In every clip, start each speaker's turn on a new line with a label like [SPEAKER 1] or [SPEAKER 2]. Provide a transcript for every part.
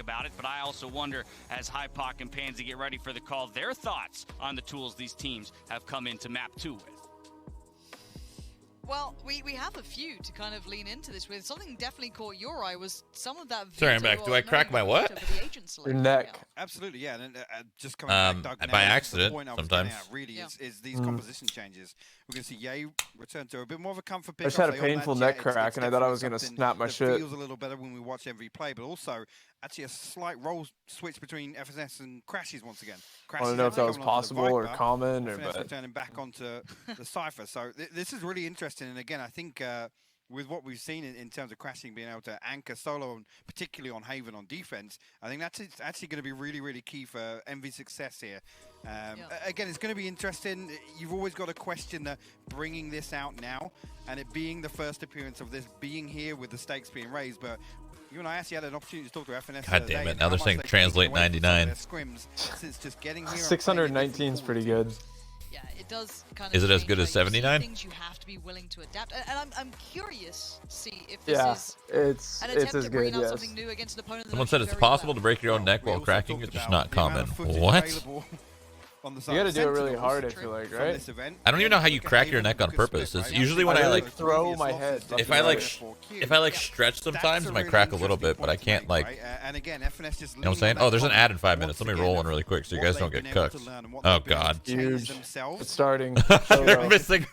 [SPEAKER 1] about it, but I also wonder, as Hypoc and Pansy get ready for the call, their thoughts on the tools these teams have come into Map 2 with.
[SPEAKER 2] Well, we have a few to kind of lean into this with. Something definitely caught your eye was some of that.
[SPEAKER 3] Sorry, I'm back. Do I crack my what?
[SPEAKER 4] Your neck.
[SPEAKER 5] Yeah. Absolutely, yeah. And just coming back, Doug,
[SPEAKER 3] by
[SPEAKER 5] now,
[SPEAKER 3] accident,
[SPEAKER 5] the point I was
[SPEAKER 3] sometimes.
[SPEAKER 5] getting at, really is these composition changes. We're going to see Ye return to a bit more of a comfort pick.
[SPEAKER 4] I just had a painful neck crack, and I thought I was going to snap my shit.
[SPEAKER 5] Feels a little better when we watch Envy play, but also actually a slight role switch between FSS and Crashes once again.
[SPEAKER 4] I don't know if that was possible or common, or
[SPEAKER 5] but turning back onto the Cypher. So this is really interesting, and again, I think with what we've seen in terms of Crashing being able to anchor solo, and particularly on Haven on defense, I think that's actually going to be really, really key for Envy's success here. Again, it's going to be interesting. You've always got to question bringing this out now, and it being the first appearance of this being here with the stakes being raised, but you and I actually had an opportunity to talk to FNS.
[SPEAKER 3] God damn it, now they're saying translate 99.
[SPEAKER 5] Since just getting here
[SPEAKER 4] 619 is pretty good.
[SPEAKER 2] Yeah, it does kind of.
[SPEAKER 3] Is it as good as 79?
[SPEAKER 2] Things you have to be willing to adapt, and I'm curious to see if
[SPEAKER 4] it's
[SPEAKER 2] this is an attempt
[SPEAKER 4] as
[SPEAKER 2] to bring
[SPEAKER 4] good.
[SPEAKER 2] out something new against an opponent.
[SPEAKER 3] Someone said it's possible to break your own neck while cracking it, just not common. What?
[SPEAKER 4] You gotta do it really hard, I feel like, right?
[SPEAKER 3] I don't even know how you crack your neck on purpose. It's usually when I like
[SPEAKER 4] throw my head.
[SPEAKER 3] if I like stretch sometimes, it might crack a little bit, but I can't like. You know what I'm saying? Oh, there's an ad in 5 minutes. Let me roll one really quick so you guys don't get cooked. Oh God.
[SPEAKER 4] Huge. It's starting.
[SPEAKER 3] They're missing.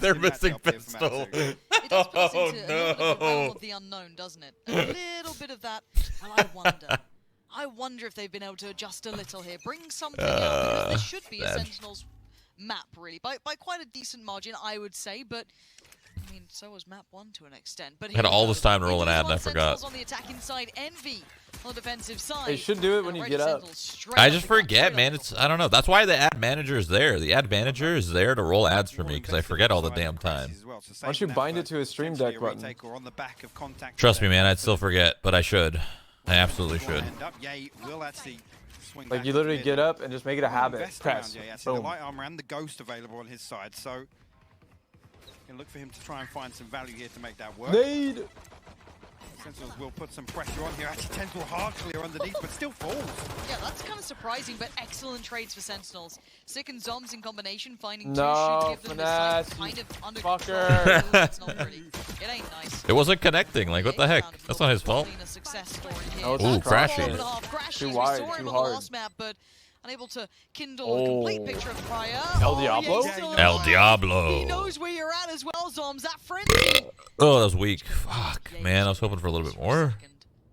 [SPEAKER 3] They're missing pistol.
[SPEAKER 2] It does put us
[SPEAKER 3] Oh
[SPEAKER 2] into a little bit of the realm
[SPEAKER 3] no.
[SPEAKER 2] of the unknown, doesn't it? A little bit of that. Well, I wonder. I wonder if they've been able to adjust a little here, bring something out, because this should be a Sentinels map, really, by quite a decent margin, I would say. But I mean, so was map 1 to an extent. But
[SPEAKER 3] I had all this time to roll an ad and I forgot.
[SPEAKER 2] On the attacking side, Envy on the defensive side.
[SPEAKER 4] They should do it when you get up.
[SPEAKER 3] I just forget, man. I don't know. That's why the ad manager is there. The ad manager is there to roll ads for me because I forget all the damn time.
[SPEAKER 4] Why don't you bind it to a stream deck button?
[SPEAKER 3] Trust me, man. I'd still forget, but I should. I absolutely should.
[SPEAKER 4] Like you literally get up and just make it a habit. Press.
[SPEAKER 5] The
[SPEAKER 4] Boom.
[SPEAKER 5] light armor and the ghost available on his side, so you can look for him to try and find some value here to make that work.
[SPEAKER 4] Nade.
[SPEAKER 5] Sentinels will put some pressure on here. Actually, Tens will hard clear underneath, but still falls.
[SPEAKER 2] Yeah, that's kind of surprising, but excellent trades for Sentinels. Sick and Zombs in combination, finding
[SPEAKER 4] No,
[SPEAKER 2] two should give them
[SPEAKER 4] finesse,
[SPEAKER 2] this kind of under
[SPEAKER 4] fucker.
[SPEAKER 2] control. It's not pretty. It ain't nice.
[SPEAKER 3] It wasn't connecting. Like, what the heck? That's not his fault. Ooh, crashing.
[SPEAKER 4] Too wide, too hard.
[SPEAKER 2] Last map, but unable to kindle a complete picture of the prior.
[SPEAKER 4] El Diablo?
[SPEAKER 3] El Diablo.
[SPEAKER 2] He knows where you're at as well, Zombs. That frenzy.
[SPEAKER 3] Oh, that was weak. Fuck, man. I was hoping for a little bit more.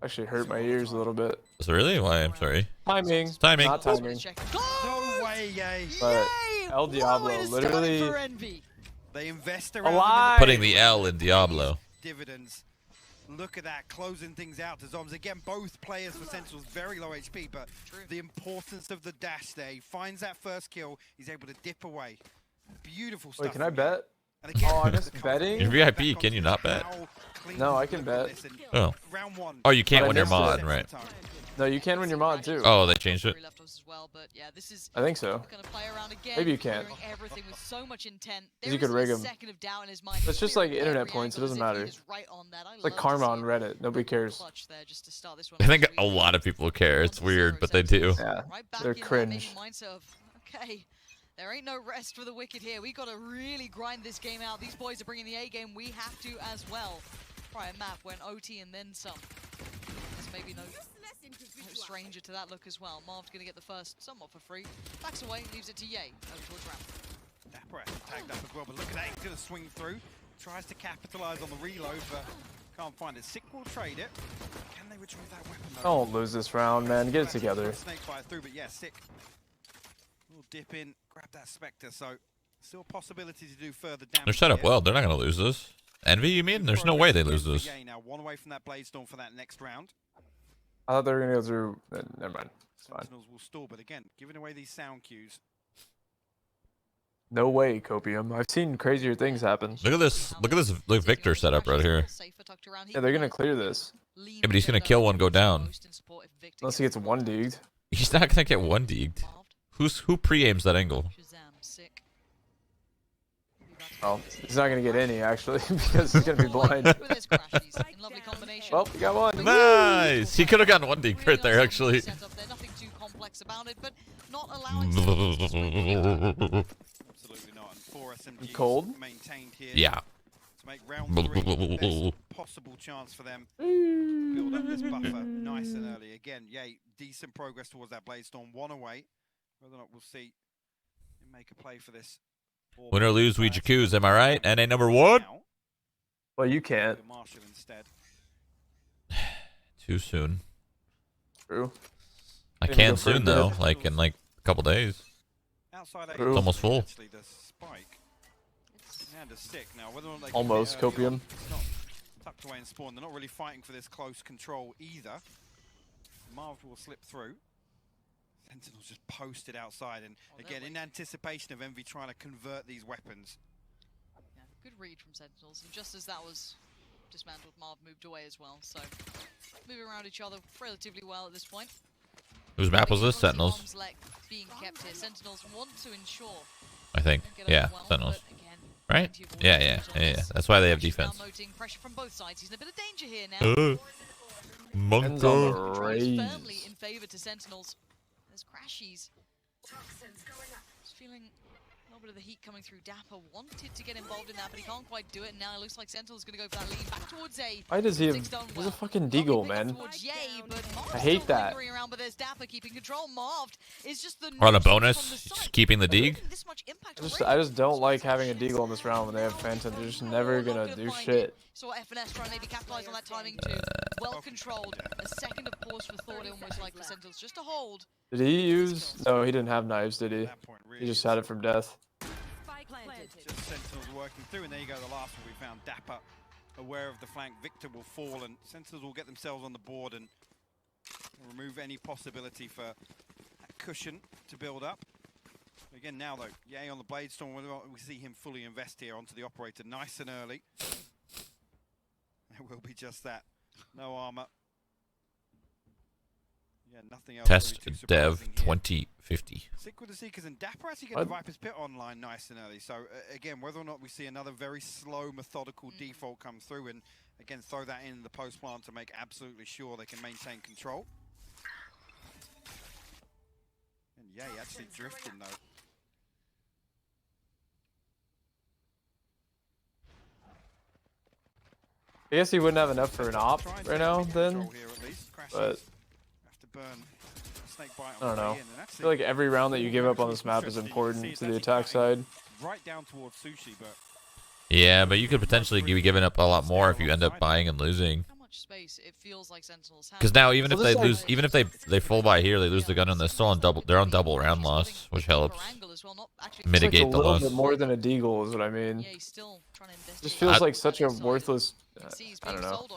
[SPEAKER 4] Actually hurt my ears a little bit.
[SPEAKER 3] Is it really? Why? I'm sorry.
[SPEAKER 4] Timing.
[SPEAKER 3] Timing.
[SPEAKER 4] Not timing.
[SPEAKER 5] No way, yay.
[SPEAKER 4] But El Diablo, literally.
[SPEAKER 5] They invest
[SPEAKER 4] Alive.
[SPEAKER 3] Putting the L in Diablo.
[SPEAKER 5] Dividends. Look at that, closing things out to Zombs. Again, both players for Sentinels very low HP, but the importance of the dash there. He finds that first kill. He's able to dip away. Beautiful stuff.
[SPEAKER 4] Wait, can I bet?
[SPEAKER 5] Again,
[SPEAKER 4] oh, I missed betting?
[SPEAKER 3] You're VIP, can you not bet?
[SPEAKER 4] No, I can bet.
[SPEAKER 3] Oh. Oh, you can't when you're mod, right?
[SPEAKER 4] No, you can when you're mod too.
[SPEAKER 3] Oh, they changed it?
[SPEAKER 4] I think so. Maybe you can't. You could rig them. It's just like internet points, it doesn't matter. It's like karma on Reddit, nobody cares.
[SPEAKER 3] I think a lot of people care, it's weird, but they do.
[SPEAKER 4] Yeah, they're cringe.
[SPEAKER 2] Okay. There ain't no rest for the wicked here. We got to really grind this game out. These boys are bringing the A game. We have to as well. Prior map went OT and then some. There's maybe no stranger to that look as well. Marv's going to get the first somewhat for free. Backs away, leaves it to Ye. Over towards Ramp.
[SPEAKER 5] Dapper tagged up as well, but look at that. He's going to swing through. Tries to capitalize on the reload, but can't find it. Sick will trade it. Can they retrieve that weapon though?
[SPEAKER 4] Don't lose this round, man. Get it together.
[SPEAKER 5] Snakefire through, but yeah, Sick. We'll dip in, grab that Spectre, so still a possibility to do further damage.
[SPEAKER 3] They're set up well. They're not going to lose this. Envy, you mean? There's no way they lose this.
[SPEAKER 5] Now one away from that Blade Storm for that next round.
[SPEAKER 4] I thought they were going to go through. Never mind. It's fine.
[SPEAKER 5] Sentinels will stall, but again, giving away these sound cues.
[SPEAKER 4] No way, Copium. I've seen crazier things happen.
[SPEAKER 3] Look at this. Look at this Victor setup right here.
[SPEAKER 4] Yeah, they're going to clear this.
[SPEAKER 3] Yeah, but he's going to kill one, go down.
[SPEAKER 4] Unless he gets one digged.
[SPEAKER 3] He's not going to get one digged. Who pre-aims that angle?
[SPEAKER 4] Oh, he's not gonna get any actually because he's gonna be blind. Well, he got one.
[SPEAKER 3] Nice. He could have gotten one deep right there actually.
[SPEAKER 2] Nothing too complex about it, but not allowing absolutely
[SPEAKER 5] not. And 4 SMGs
[SPEAKER 4] cold.
[SPEAKER 5] Maintained here.
[SPEAKER 3] Yeah.
[SPEAKER 5] To make round 3 the best possible chance for them. Build up this buffer nice and early. Again, yay, decent progress towards that Bladestorm. 1 away. Whether or not we'll see him make a play for this.
[SPEAKER 3] Win or lose, we Jacuz, am I right? NA number 1?
[SPEAKER 4] Well, you can't.
[SPEAKER 3] Too soon.
[SPEAKER 4] True.
[SPEAKER 3] I can soon though, like in like a couple days. It's almost full.
[SPEAKER 4] Almost copium.
[SPEAKER 5] Tucked away and spawn. They're not really fighting for this close control either. Marv will slip through. Sentinels just posted outside, and again in anticipation of Envy trying to convert these weapons.
[SPEAKER 2] Yeah, good read from Sentinels, and just as that was dismantled, Marv moved away as well. So moving around each other relatively well at this point.
[SPEAKER 3] Whose map was this? Sentinels.
[SPEAKER 2] Being kept here. Sentinels want to ensure.
[SPEAKER 3] I think. Yeah, Sentinels. Right? Yeah. That's why they have defense.
[SPEAKER 2] Pressure from both sides. He's in a bit of danger here now.
[SPEAKER 3] Monko.
[SPEAKER 2] Firmly in favor to Sentinels. There's Crashies. Just feeling a little bit of the heat coming through. Dapper wanted to get involved in that, but he can't quite do it. And now it looks like Sentinel's going to go for that lead back towards A.
[SPEAKER 4] Why does he have... He's a fucking deagle, man. I hate that.
[SPEAKER 2] Around, but there's Dapper keeping control. Marv is just the
[SPEAKER 3] on a bonus, keeping the deague.
[SPEAKER 4] I just don't like having a deagle in this round when they have Phantom. They're just never going to do shit.
[SPEAKER 2] So FNS trying to maybe capitalize on that timing too. Well controlled. A second of pause for thought, almost like the Sentinels just to hold.
[SPEAKER 4] Did he use... No, he didn't have knives, did he? He just had it from death.
[SPEAKER 5] Just Sentinels working through, and there you go, the last one we found. Dapper aware of the flank. Victor will fall, and Sentinels will get themselves on the board and remove any possibility for that cushion to build up. Again now though, yay on the Bladestorm. We see him fully invest here onto the operator nice and early. It will be just that. No armor. Yeah, nothing else.
[SPEAKER 3] Test really Dev 2050.
[SPEAKER 5] Sick with the Seekers, and Dapper actually get the Viper's Pit online nice and early. So again, whether or not we see another very slow, methodical default come through, and again throw that in the post plant to make absolutely sure they can maintain control. And yay, actually drifting though.
[SPEAKER 4] I guess he wouldn't have enough for an op right now, then. But I don't know. I feel like every round that you give up on this map is important to the attack side.
[SPEAKER 5] Right down towards Sushi, but
[SPEAKER 3] yeah, but you could potentially be giving up a lot more if you end up buying and losing. Because now even if they lose, even if they full buy here, they lose the gun and they're still on double. They're on double round loss, which helps mitigate the loss.
[SPEAKER 4] A little bit more than a deagle is what I mean. Just feels like such a worthless. I don't know.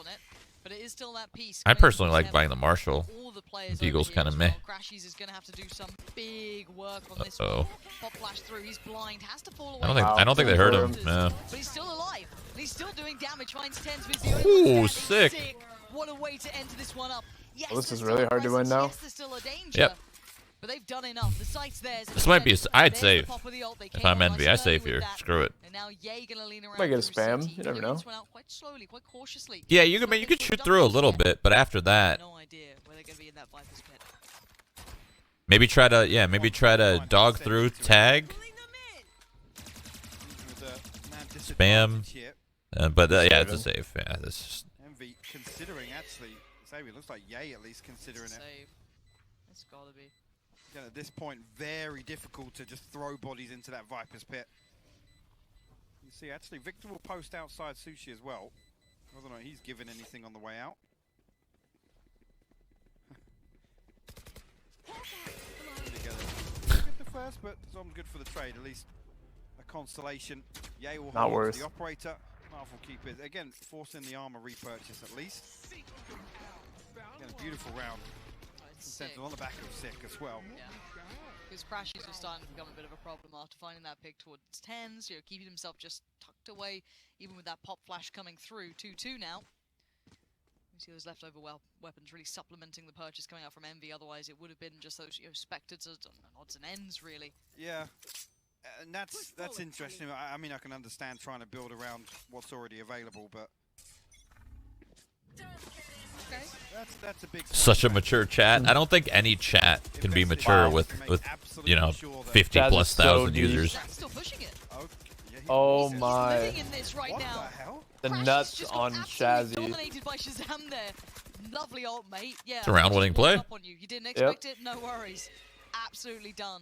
[SPEAKER 2] But it is still that piece.
[SPEAKER 3] I personally like buying the Marshall. Deagle's kind of meh.
[SPEAKER 2] Crashies is going to have to do some big work on this one. Pop flash through. He's blind. Has to fall away.
[SPEAKER 3] I don't think they hurt him. No.
[SPEAKER 2] But he's still alive. He's still doing damage. Finds 10s with the
[SPEAKER 3] Ooh, sick.
[SPEAKER 2] What a way to end this one up. Yes,
[SPEAKER 4] well, this is really hard to win now.
[SPEAKER 2] Yes, there's still a danger.
[SPEAKER 3] Yep.
[SPEAKER 2] But they've done enough. The site's theirs.
[SPEAKER 3] This might be. I'd save. If I'm Envy, I save here. Screw it.
[SPEAKER 2] And now Ye gonna lean around.
[SPEAKER 4] Might get a spam. You never know.
[SPEAKER 2] Quite slowly, quite cautiously.
[SPEAKER 3] Yeah, you could shoot through a little bit, but after that,
[SPEAKER 2] no idea where they're gonna be in that Viper's Pit.
[SPEAKER 3] maybe try to dog through, tag, spam. But yeah, it's a save. Yeah, this is.
[SPEAKER 5] Envy considering actually. Xavier looks like Ye at least considering it.
[SPEAKER 2] It's gotta be.
[SPEAKER 5] Again, at this point, very difficult to just throw bodies into that Viper's Pit. You see, actually, Victor will post outside Sushi as well. Whether or not he's given anything on the way out. Good the first, but Zom's good for the trade. At least a consolation. Ye will hold on to the operator. Marv will keep it. Again, forcing the armor repurchase at least. Again, a beautiful round. Sentinel on the back of Sick as well.
[SPEAKER 2] Yeah. His Crashies was starting to become a bit of a problem after finding that pick towards 10s, keeping himself just tucked away, even with that pop flash coming through. 2-2 now. You see those leftover weapons really supplementing the purchase coming out from Envy, otherwise it would have been just those specters and odds and ends, really.
[SPEAKER 5] Yeah. And that's interesting. I mean, I can understand trying to build around what's already available, but
[SPEAKER 2] Okay.
[SPEAKER 5] that's a big point.
[SPEAKER 3] Such a mature chat. I don't think any chat can be mature with you know 50,000+ users.
[SPEAKER 2] Shazam's still pushing it.
[SPEAKER 4] Oh
[SPEAKER 2] He's
[SPEAKER 4] my.
[SPEAKER 2] living in this right
[SPEAKER 5] What
[SPEAKER 2] now.
[SPEAKER 5] the hell?
[SPEAKER 4] The
[SPEAKER 2] Crash
[SPEAKER 4] nuts
[SPEAKER 2] just got
[SPEAKER 4] on
[SPEAKER 2] absolutely
[SPEAKER 4] Shazzy.
[SPEAKER 2] dominated by Shazam there. Lovely ult, mate. Yeah.
[SPEAKER 3] It's a round-winning play.
[SPEAKER 2] Up on you. You didn't expect it? No worries. Absolutely done.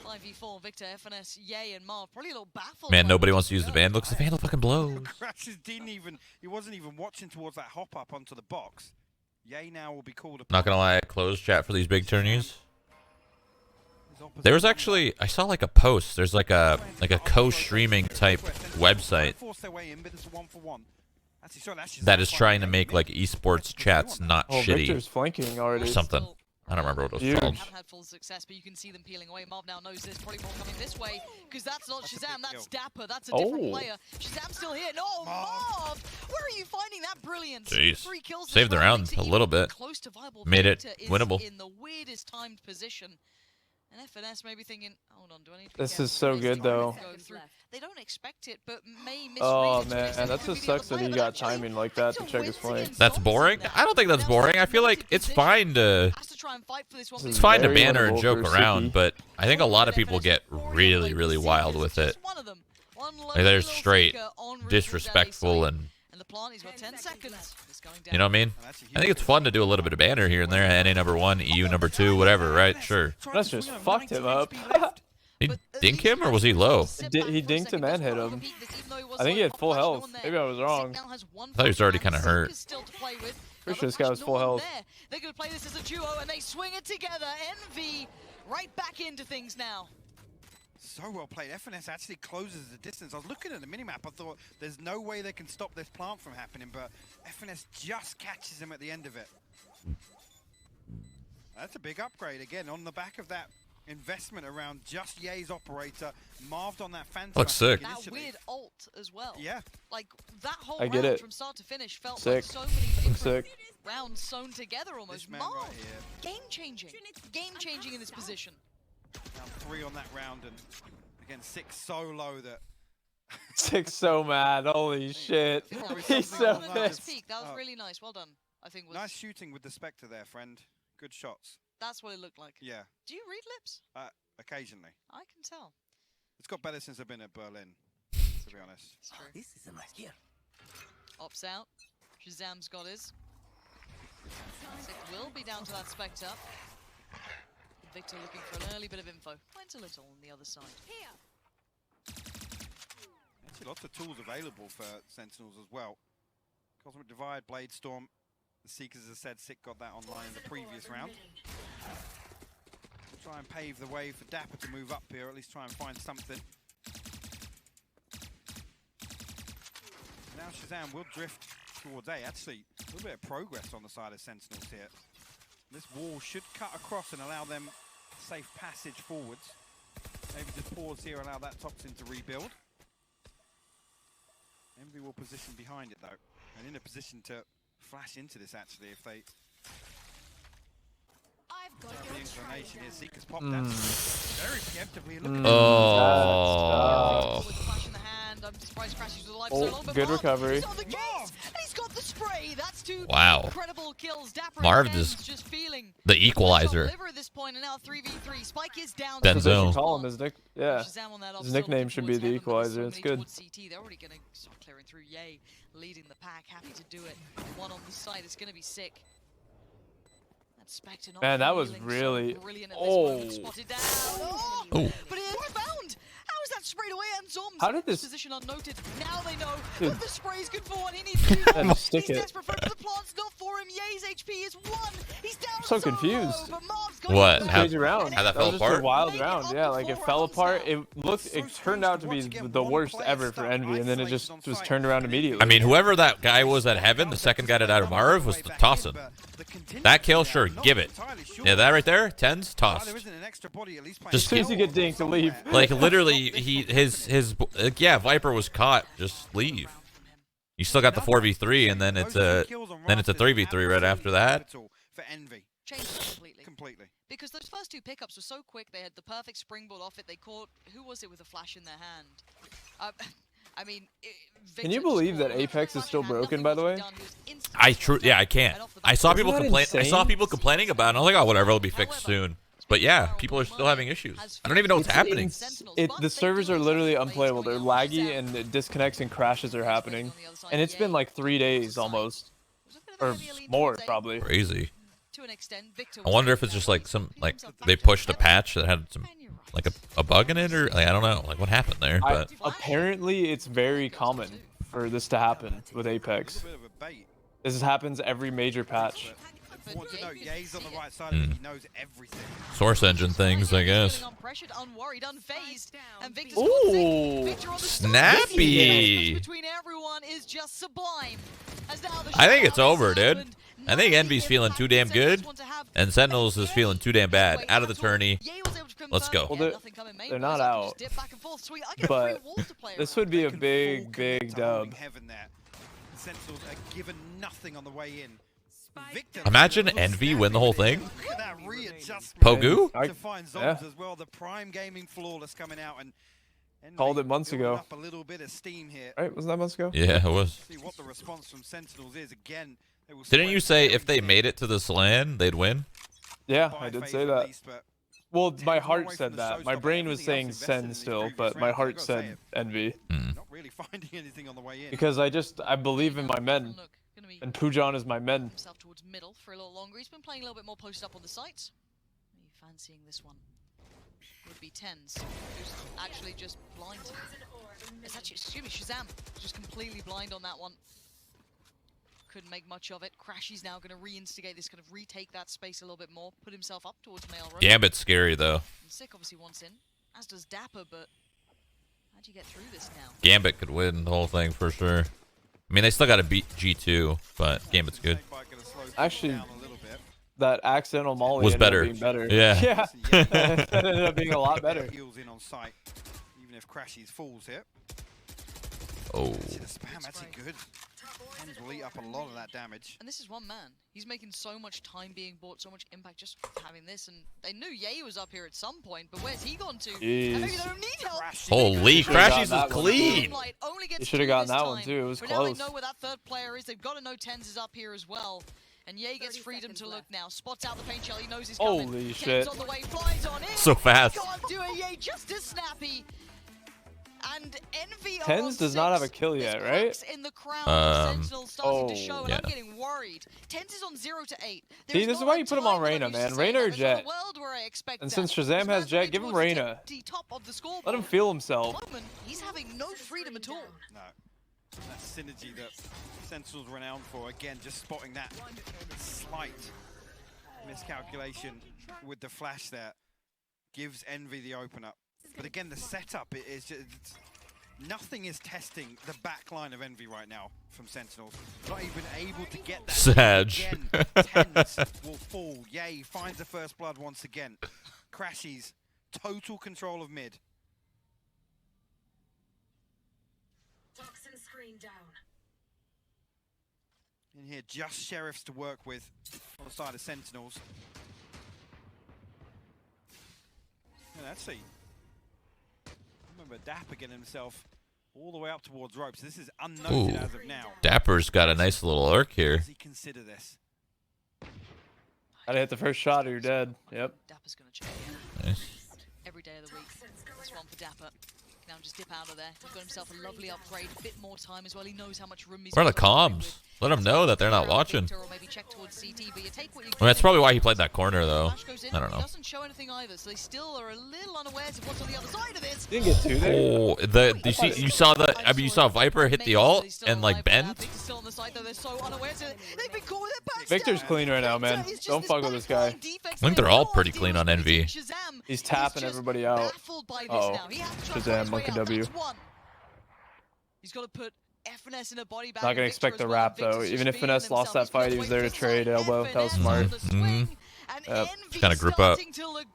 [SPEAKER 2] 5v4, Victor, FNS, Yay, and Marv. Probably a little baffled.
[SPEAKER 3] Man,
[SPEAKER 2] by
[SPEAKER 3] nobody
[SPEAKER 2] what
[SPEAKER 3] wants to use the Vandal because the Vandal fucking blows.
[SPEAKER 5] Crashes didn't even. He wasn't even watching towards that hop up onto the box. Yay now will be called upon.
[SPEAKER 3] Not gonna lie, I closed chat for these big tourneys. There was actually, I saw like a post. There's like a co-streaming type website that is trying to make like esports chats not
[SPEAKER 4] Oh,
[SPEAKER 3] shitty
[SPEAKER 4] Victor's flanking already.
[SPEAKER 3] or something. I don't remember what it was
[SPEAKER 4] Huge.
[SPEAKER 3] called.
[SPEAKER 2] haven't had full success, but you can see them peeling away. Marv now knows there's probably more coming this way, because that's not Shazam, that's Dapper, that's a different player. Shazam's still here. No, Marv! Where are you finding that brilliance?
[SPEAKER 3] Jeez.
[SPEAKER 2] 3 kills.
[SPEAKER 3] Saved the round a little bit.
[SPEAKER 2] Close to viable.
[SPEAKER 3] Made it
[SPEAKER 2] Victor is
[SPEAKER 3] winnable.
[SPEAKER 2] in the weirdest timed position. And FNS may be thinking, hold on, do I need to be
[SPEAKER 4] This
[SPEAKER 2] careful?
[SPEAKER 4] is so
[SPEAKER 2] They
[SPEAKER 4] good,
[SPEAKER 2] go
[SPEAKER 4] though.
[SPEAKER 2] through. They don't expect it, but may misread
[SPEAKER 4] Oh
[SPEAKER 2] it to an
[SPEAKER 4] man,
[SPEAKER 2] extent.
[SPEAKER 4] that
[SPEAKER 2] Could
[SPEAKER 4] just
[SPEAKER 2] be the other
[SPEAKER 4] sucks that
[SPEAKER 2] player,
[SPEAKER 4] he
[SPEAKER 2] but
[SPEAKER 4] got
[SPEAKER 2] actually,
[SPEAKER 4] timing like that to
[SPEAKER 2] Victor
[SPEAKER 4] check his
[SPEAKER 2] wins
[SPEAKER 4] flank.
[SPEAKER 2] against
[SPEAKER 3] That's
[SPEAKER 2] Zombies
[SPEAKER 3] boring?
[SPEAKER 2] in that.
[SPEAKER 3] I don't think that's
[SPEAKER 2] Now,
[SPEAKER 3] boring. I feel like
[SPEAKER 2] noted
[SPEAKER 3] it's
[SPEAKER 2] position.
[SPEAKER 3] fine to
[SPEAKER 2] Has to try and fight for this one.
[SPEAKER 4] This is
[SPEAKER 3] it's fine to
[SPEAKER 4] very
[SPEAKER 3] banter and
[SPEAKER 4] winnable
[SPEAKER 3] joke
[SPEAKER 4] for
[SPEAKER 3] around,
[SPEAKER 4] Suki.
[SPEAKER 3] but I think a lot of people get really, really wild with it. Like they're straight disrespectful and
[SPEAKER 2] the plant, he's got 10 seconds. It's going down.
[SPEAKER 3] you know what I mean? I think it's fun to do a little bit of banter here and there. NA #1, EU #2, whatever, right? Sure.
[SPEAKER 4] That's just fucked him up.
[SPEAKER 3] Did he dink him or was he low?
[SPEAKER 4] He dinked him and hit him. I think he had full health. Maybe I was wrong.
[SPEAKER 3] I thought he was already kind of hurt.
[SPEAKER 4] Pretty sure this guy was full health.
[SPEAKER 2] They're going to play this as a duo, and they swing it together. Envy right back into things now.
[SPEAKER 5] So well played. FNS actually closes the distance. I was looking at the minimap. I thought there's no way they can stop this plant from happening, but FNS just catches him at the end of it. That's a big upgrade again on the back of that investment around just Ye's operator. Marved on that Phantom.
[SPEAKER 3] Looks sick.
[SPEAKER 2] That weird ult as well.
[SPEAKER 5] Yeah.
[SPEAKER 2] Like that whole
[SPEAKER 4] I get
[SPEAKER 2] round
[SPEAKER 4] it.
[SPEAKER 2] from start to finish felt
[SPEAKER 4] Sick.
[SPEAKER 2] like so many different
[SPEAKER 4] Sick.
[SPEAKER 2] rounds sewn together almost.
[SPEAKER 5] This man
[SPEAKER 2] Marv,
[SPEAKER 5] right here.
[SPEAKER 2] game changing in this position.
[SPEAKER 5] Round 3 on that round, and again 6 so low that
[SPEAKER 4] 6 so mad. Holy shit. He's so
[SPEAKER 2] On the first
[SPEAKER 4] pissed.
[SPEAKER 2] peak, that was really nice. Well done. I think was
[SPEAKER 5] nice shooting with the Spectre there, friend. Good shots.
[SPEAKER 2] that's what it looked like.
[SPEAKER 5] Yeah,
[SPEAKER 2] Do you read lips?
[SPEAKER 5] occasionally.
[SPEAKER 2] I can tell.
[SPEAKER 5] It's got better since I've been at Berlin, to be honest.
[SPEAKER 2] It's true. Ops out. Shazam's got his. It will be down to that Spectre. Victor looking for an early bit of info. Finds a little on the other side.
[SPEAKER 5] Actually, lots of tools available for Sentinels as well. Cosmic Divide, Blade Storm. The Seekers, as I said, Sick got that online in the previous round. Try and pave the way for Dapper to move up here, or at least try and find something. Now Shazam will drift towards A. Actually, a little bit of progress on the side of Sentinels here. This wall should cut across and allow them safe passage forwards. Maybe just pause here, allow that toxin to rebuild. Envy will position behind it though, and in a position to flash into this actually if they have the inclination here. Seekers pop that very preemptively. Look at
[SPEAKER 3] Oh.
[SPEAKER 2] With the flash in the hand, I'm surprised Crash is alive
[SPEAKER 4] Oh,
[SPEAKER 2] so long, but
[SPEAKER 4] good
[SPEAKER 2] Marv,
[SPEAKER 4] recovery.
[SPEAKER 2] He's on the case, and he's got the spray. That's 2
[SPEAKER 3] Wow.
[SPEAKER 2] incredible kills. Dapper
[SPEAKER 3] Marv
[SPEAKER 2] and
[SPEAKER 3] is
[SPEAKER 2] Ken's just feeling
[SPEAKER 3] the equalizer.
[SPEAKER 2] deliver at this point, and now 3v3. Spike is down.
[SPEAKER 3] Denzel.
[SPEAKER 4] That's what they should call him. His nick, yeah.
[SPEAKER 2] Shazam on that
[SPEAKER 4] His
[SPEAKER 2] obstacle
[SPEAKER 4] nickname should be
[SPEAKER 2] towards
[SPEAKER 4] the
[SPEAKER 2] heaven, but there's
[SPEAKER 4] equalizer.
[SPEAKER 2] so
[SPEAKER 4] It's
[SPEAKER 2] many
[SPEAKER 4] good.
[SPEAKER 2] towards CT. They're already going to start clearing through. Yay, leading the pack. Happy to do it. One on the side. It's going to be sick. That Spectre not
[SPEAKER 4] Man, that was
[SPEAKER 2] feeling
[SPEAKER 4] really-
[SPEAKER 2] so brilliant at this moment.
[SPEAKER 4] oh.
[SPEAKER 2] Spotted down. Oh.
[SPEAKER 3] Oh.
[SPEAKER 2] But it is found. How is that sprayed away? And Zombs.
[SPEAKER 4] How did this-
[SPEAKER 2] position unnoted? Now they know.
[SPEAKER 4] Dude.
[SPEAKER 2] But the spray is good for one. He needs to do
[SPEAKER 4] Had
[SPEAKER 2] more.
[SPEAKER 4] to stick
[SPEAKER 2] He's
[SPEAKER 4] it.
[SPEAKER 2] desperate for it, but the plant's not for him. Ye's HP is 1. He's down
[SPEAKER 4] So
[SPEAKER 2] so
[SPEAKER 4] confused.
[SPEAKER 2] low, but Marv's got
[SPEAKER 3] What?
[SPEAKER 2] him.
[SPEAKER 3] How-
[SPEAKER 4] Crazy round.
[SPEAKER 3] how that
[SPEAKER 4] That
[SPEAKER 3] fell
[SPEAKER 4] was just
[SPEAKER 3] apart?
[SPEAKER 4] a wild
[SPEAKER 2] Make it
[SPEAKER 4] round.
[SPEAKER 2] up
[SPEAKER 4] Yeah,
[SPEAKER 2] to
[SPEAKER 4] like it
[SPEAKER 2] 4
[SPEAKER 4] fell
[SPEAKER 2] rounds
[SPEAKER 4] apart.
[SPEAKER 2] now.
[SPEAKER 4] It looked.
[SPEAKER 5] So
[SPEAKER 4] It turned
[SPEAKER 5] strange
[SPEAKER 4] out
[SPEAKER 5] to
[SPEAKER 4] to be
[SPEAKER 5] watch again.
[SPEAKER 4] the
[SPEAKER 5] One
[SPEAKER 4] worst
[SPEAKER 5] player
[SPEAKER 4] ever for
[SPEAKER 5] start
[SPEAKER 4] Envy, and then it
[SPEAKER 5] isolated
[SPEAKER 4] just
[SPEAKER 5] on
[SPEAKER 4] was
[SPEAKER 5] site.
[SPEAKER 4] turned around immediately.
[SPEAKER 3] I mean, whoever that guy was at Heaven, the second guy to die to Marv, was tossing. That kill, sure, give it. Yeah, that right there, 10s, tossed. Just
[SPEAKER 4] as soon as you get dinked, to leave.
[SPEAKER 3] Like literally, yeah, Viper was caught. Just leave. You still got the 4v3, and then it's a 3v3 right after that.
[SPEAKER 5] For Envy.
[SPEAKER 2] changed it completely.
[SPEAKER 5] Completely.
[SPEAKER 2] Because those first two pickups were so quick, they had the perfect springboard off it. They caught, who was it with a flash in their hand? I mean,
[SPEAKER 4] can you believe that Apex is still broken, by the way?
[SPEAKER 3] Yeah, I can't. I saw people complaining about it. And I was like, oh, whatever, it'll be fixed soon. But yeah, people are still having issues. I don't even know what's happening.
[SPEAKER 4] The servers are literally unplayable. They're laggy and disconnects and crashes are happening. And it's been like 3 days almost. Or more, probably.
[SPEAKER 3] Crazy. I wonder if it's just like they pushed a patch that had some a bug in it, or like, I don't know, like what happened there. But
[SPEAKER 4] apparently it's very common for this to happen with Apex. This happens every major patch.
[SPEAKER 3] Source engine things, I guess.
[SPEAKER 4] Ooh,
[SPEAKER 3] snappy. I think it's over, dude. I think Envy's feeling too damn good, and Sentinels is feeling too damn bad. Out of the tourney. Let's go.
[SPEAKER 4] Well, they're not out, but this would be a big, big dub.
[SPEAKER 5] Sentinels are given nothing on the way in.
[SPEAKER 3] Imagine Envy win the whole thing. Pogu?
[SPEAKER 5] To find zones as well. The Prime Gaming flawless coming out and
[SPEAKER 4] called it months ago.
[SPEAKER 5] Up a little bit of steam here.
[SPEAKER 4] Right? Wasn't that months ago?
[SPEAKER 3] Yeah, it was.
[SPEAKER 5] See what the response from Sentinels is again.
[SPEAKER 3] Didn't you say if they made it to the SLAN, they'd win?
[SPEAKER 4] Yeah, I did say that. Well, my heart said that. My brain was saying Sen still, but my heart said Envy.
[SPEAKER 5] Not really finding anything on the way in.
[SPEAKER 4] Because I believe in my men. And Pujan is my men.
[SPEAKER 2] Himself towards middle for a little longer. He's been playing a little bit more posted up on the sites. Are you fancying this one? Would be Tens, who's actually just blind. It's actually, excuse me, Shazam, just completely blind on that one. Couldn't make much of it. Crashy's now going to reinstigate this, kind of retake that space a little bit more, put himself up towards Mail Road.
[SPEAKER 3] Gambit's scary though.
[SPEAKER 2] And Sick obviously wants in, as does Dapper, but how'd you get through this now?
[SPEAKER 3] Gambit could win the whole thing for sure. I mean, they still got to beat G2, but Gambit's good.
[SPEAKER 4] Actually, that accidental molly
[SPEAKER 3] was better.
[SPEAKER 4] Being better.
[SPEAKER 3] Yeah.
[SPEAKER 4] Yeah. That ended up being a lot better.
[SPEAKER 5] Heals in on site, even if Crashies falls here.
[SPEAKER 3] Oh.
[SPEAKER 5] The spam actually good. Tens will eat up a lot of that damage.
[SPEAKER 2] And this is one man. He's making so much time being bought, so much impact just having this. And they knew Ye was up here at some point, but where's he gone to? And maybe they don't need help.
[SPEAKER 3] Holy, Crashies was clean.
[SPEAKER 4] He should have gotten that one too. It was
[SPEAKER 2] but
[SPEAKER 4] close.
[SPEAKER 2] Now they know where that third player is. They've got to know Tens is up here as well. And Ye gets freedom to look now. Spots out the paint shell. He knows he's coming.
[SPEAKER 4] Holy shit.
[SPEAKER 2] On the way, flies on in.
[SPEAKER 3] So fast.
[SPEAKER 2] Can't do it. Ye just as snappy. And Envy
[SPEAKER 4] Tens does not have a kill yet, right?
[SPEAKER 2] In the crowd, starting to show, and
[SPEAKER 3] yeah.
[SPEAKER 2] I'm getting worried. Tens is on 0 to 8.
[SPEAKER 4] See, this is why you put him on Reyna, man. Reyna or Jet. And since Shazam has Jet, give him Reyna. Let him feel himself.
[SPEAKER 2] He's having no freedom at all.
[SPEAKER 5] No. That synergy that Sentinel's renowned for, again, just spotting that slight miscalculation with the flash there, gives Envy the open up. But again, the setup is just, nothing is testing the back line of Envy right now from Sentinels. Not even able to get that.
[SPEAKER 3] Sag.
[SPEAKER 5] Tens will fall. Yay, finds the first blood once again. Crashies, total control of mid.
[SPEAKER 6] Toxin screen down.
[SPEAKER 5] In here, just Sheriffs to work with on the side of Sentinels. Yeah, let's see. Remember, Dapper getting himself all the way up towards ropes. This is unnoted as of now.
[SPEAKER 3] Dapper's got a nice little arc here.
[SPEAKER 5] Does he consider this?
[SPEAKER 4] Gotta hit the first shot or you're dead. Yep.
[SPEAKER 2] Dapper's gonna check
[SPEAKER 3] Nice.
[SPEAKER 2] every day of the week. This one for Dapper. Now just dip out of there. He's got himself a lovely upgrade, a bit more time as well. He knows how much room he's
[SPEAKER 3] Where are the
[SPEAKER 2] got.
[SPEAKER 3] comms? Let them know that they're not watching.
[SPEAKER 2] Or maybe check towards CT, but you take what you
[SPEAKER 3] I mean, that's probably why he played that corner, though. I don't know.
[SPEAKER 2] Doesn't show anything either, so they still are a little unawares of what's on the other side of this.
[SPEAKER 4] Didn't get two there.
[SPEAKER 3] Oh, you saw the. I mean, you saw Viper hit the ult and like bend.
[SPEAKER 2] Still on the side, though. They're so unawares. They've been caught with their backs
[SPEAKER 4] Victor's
[SPEAKER 2] down.
[SPEAKER 4] clean right now, man. Don't fuck with this guy.
[SPEAKER 3] I think they're all pretty clean on Envy.
[SPEAKER 4] He's tapping everybody out. Uh-oh. Shazam, Monkey W.
[SPEAKER 2] He's got to put Finesse in a body bag.
[SPEAKER 4] Not gonna expect the wrap though. Even if Finesse lost that fight, he was there to trade elbow. That was smart.
[SPEAKER 3] Yep. Kind of group up.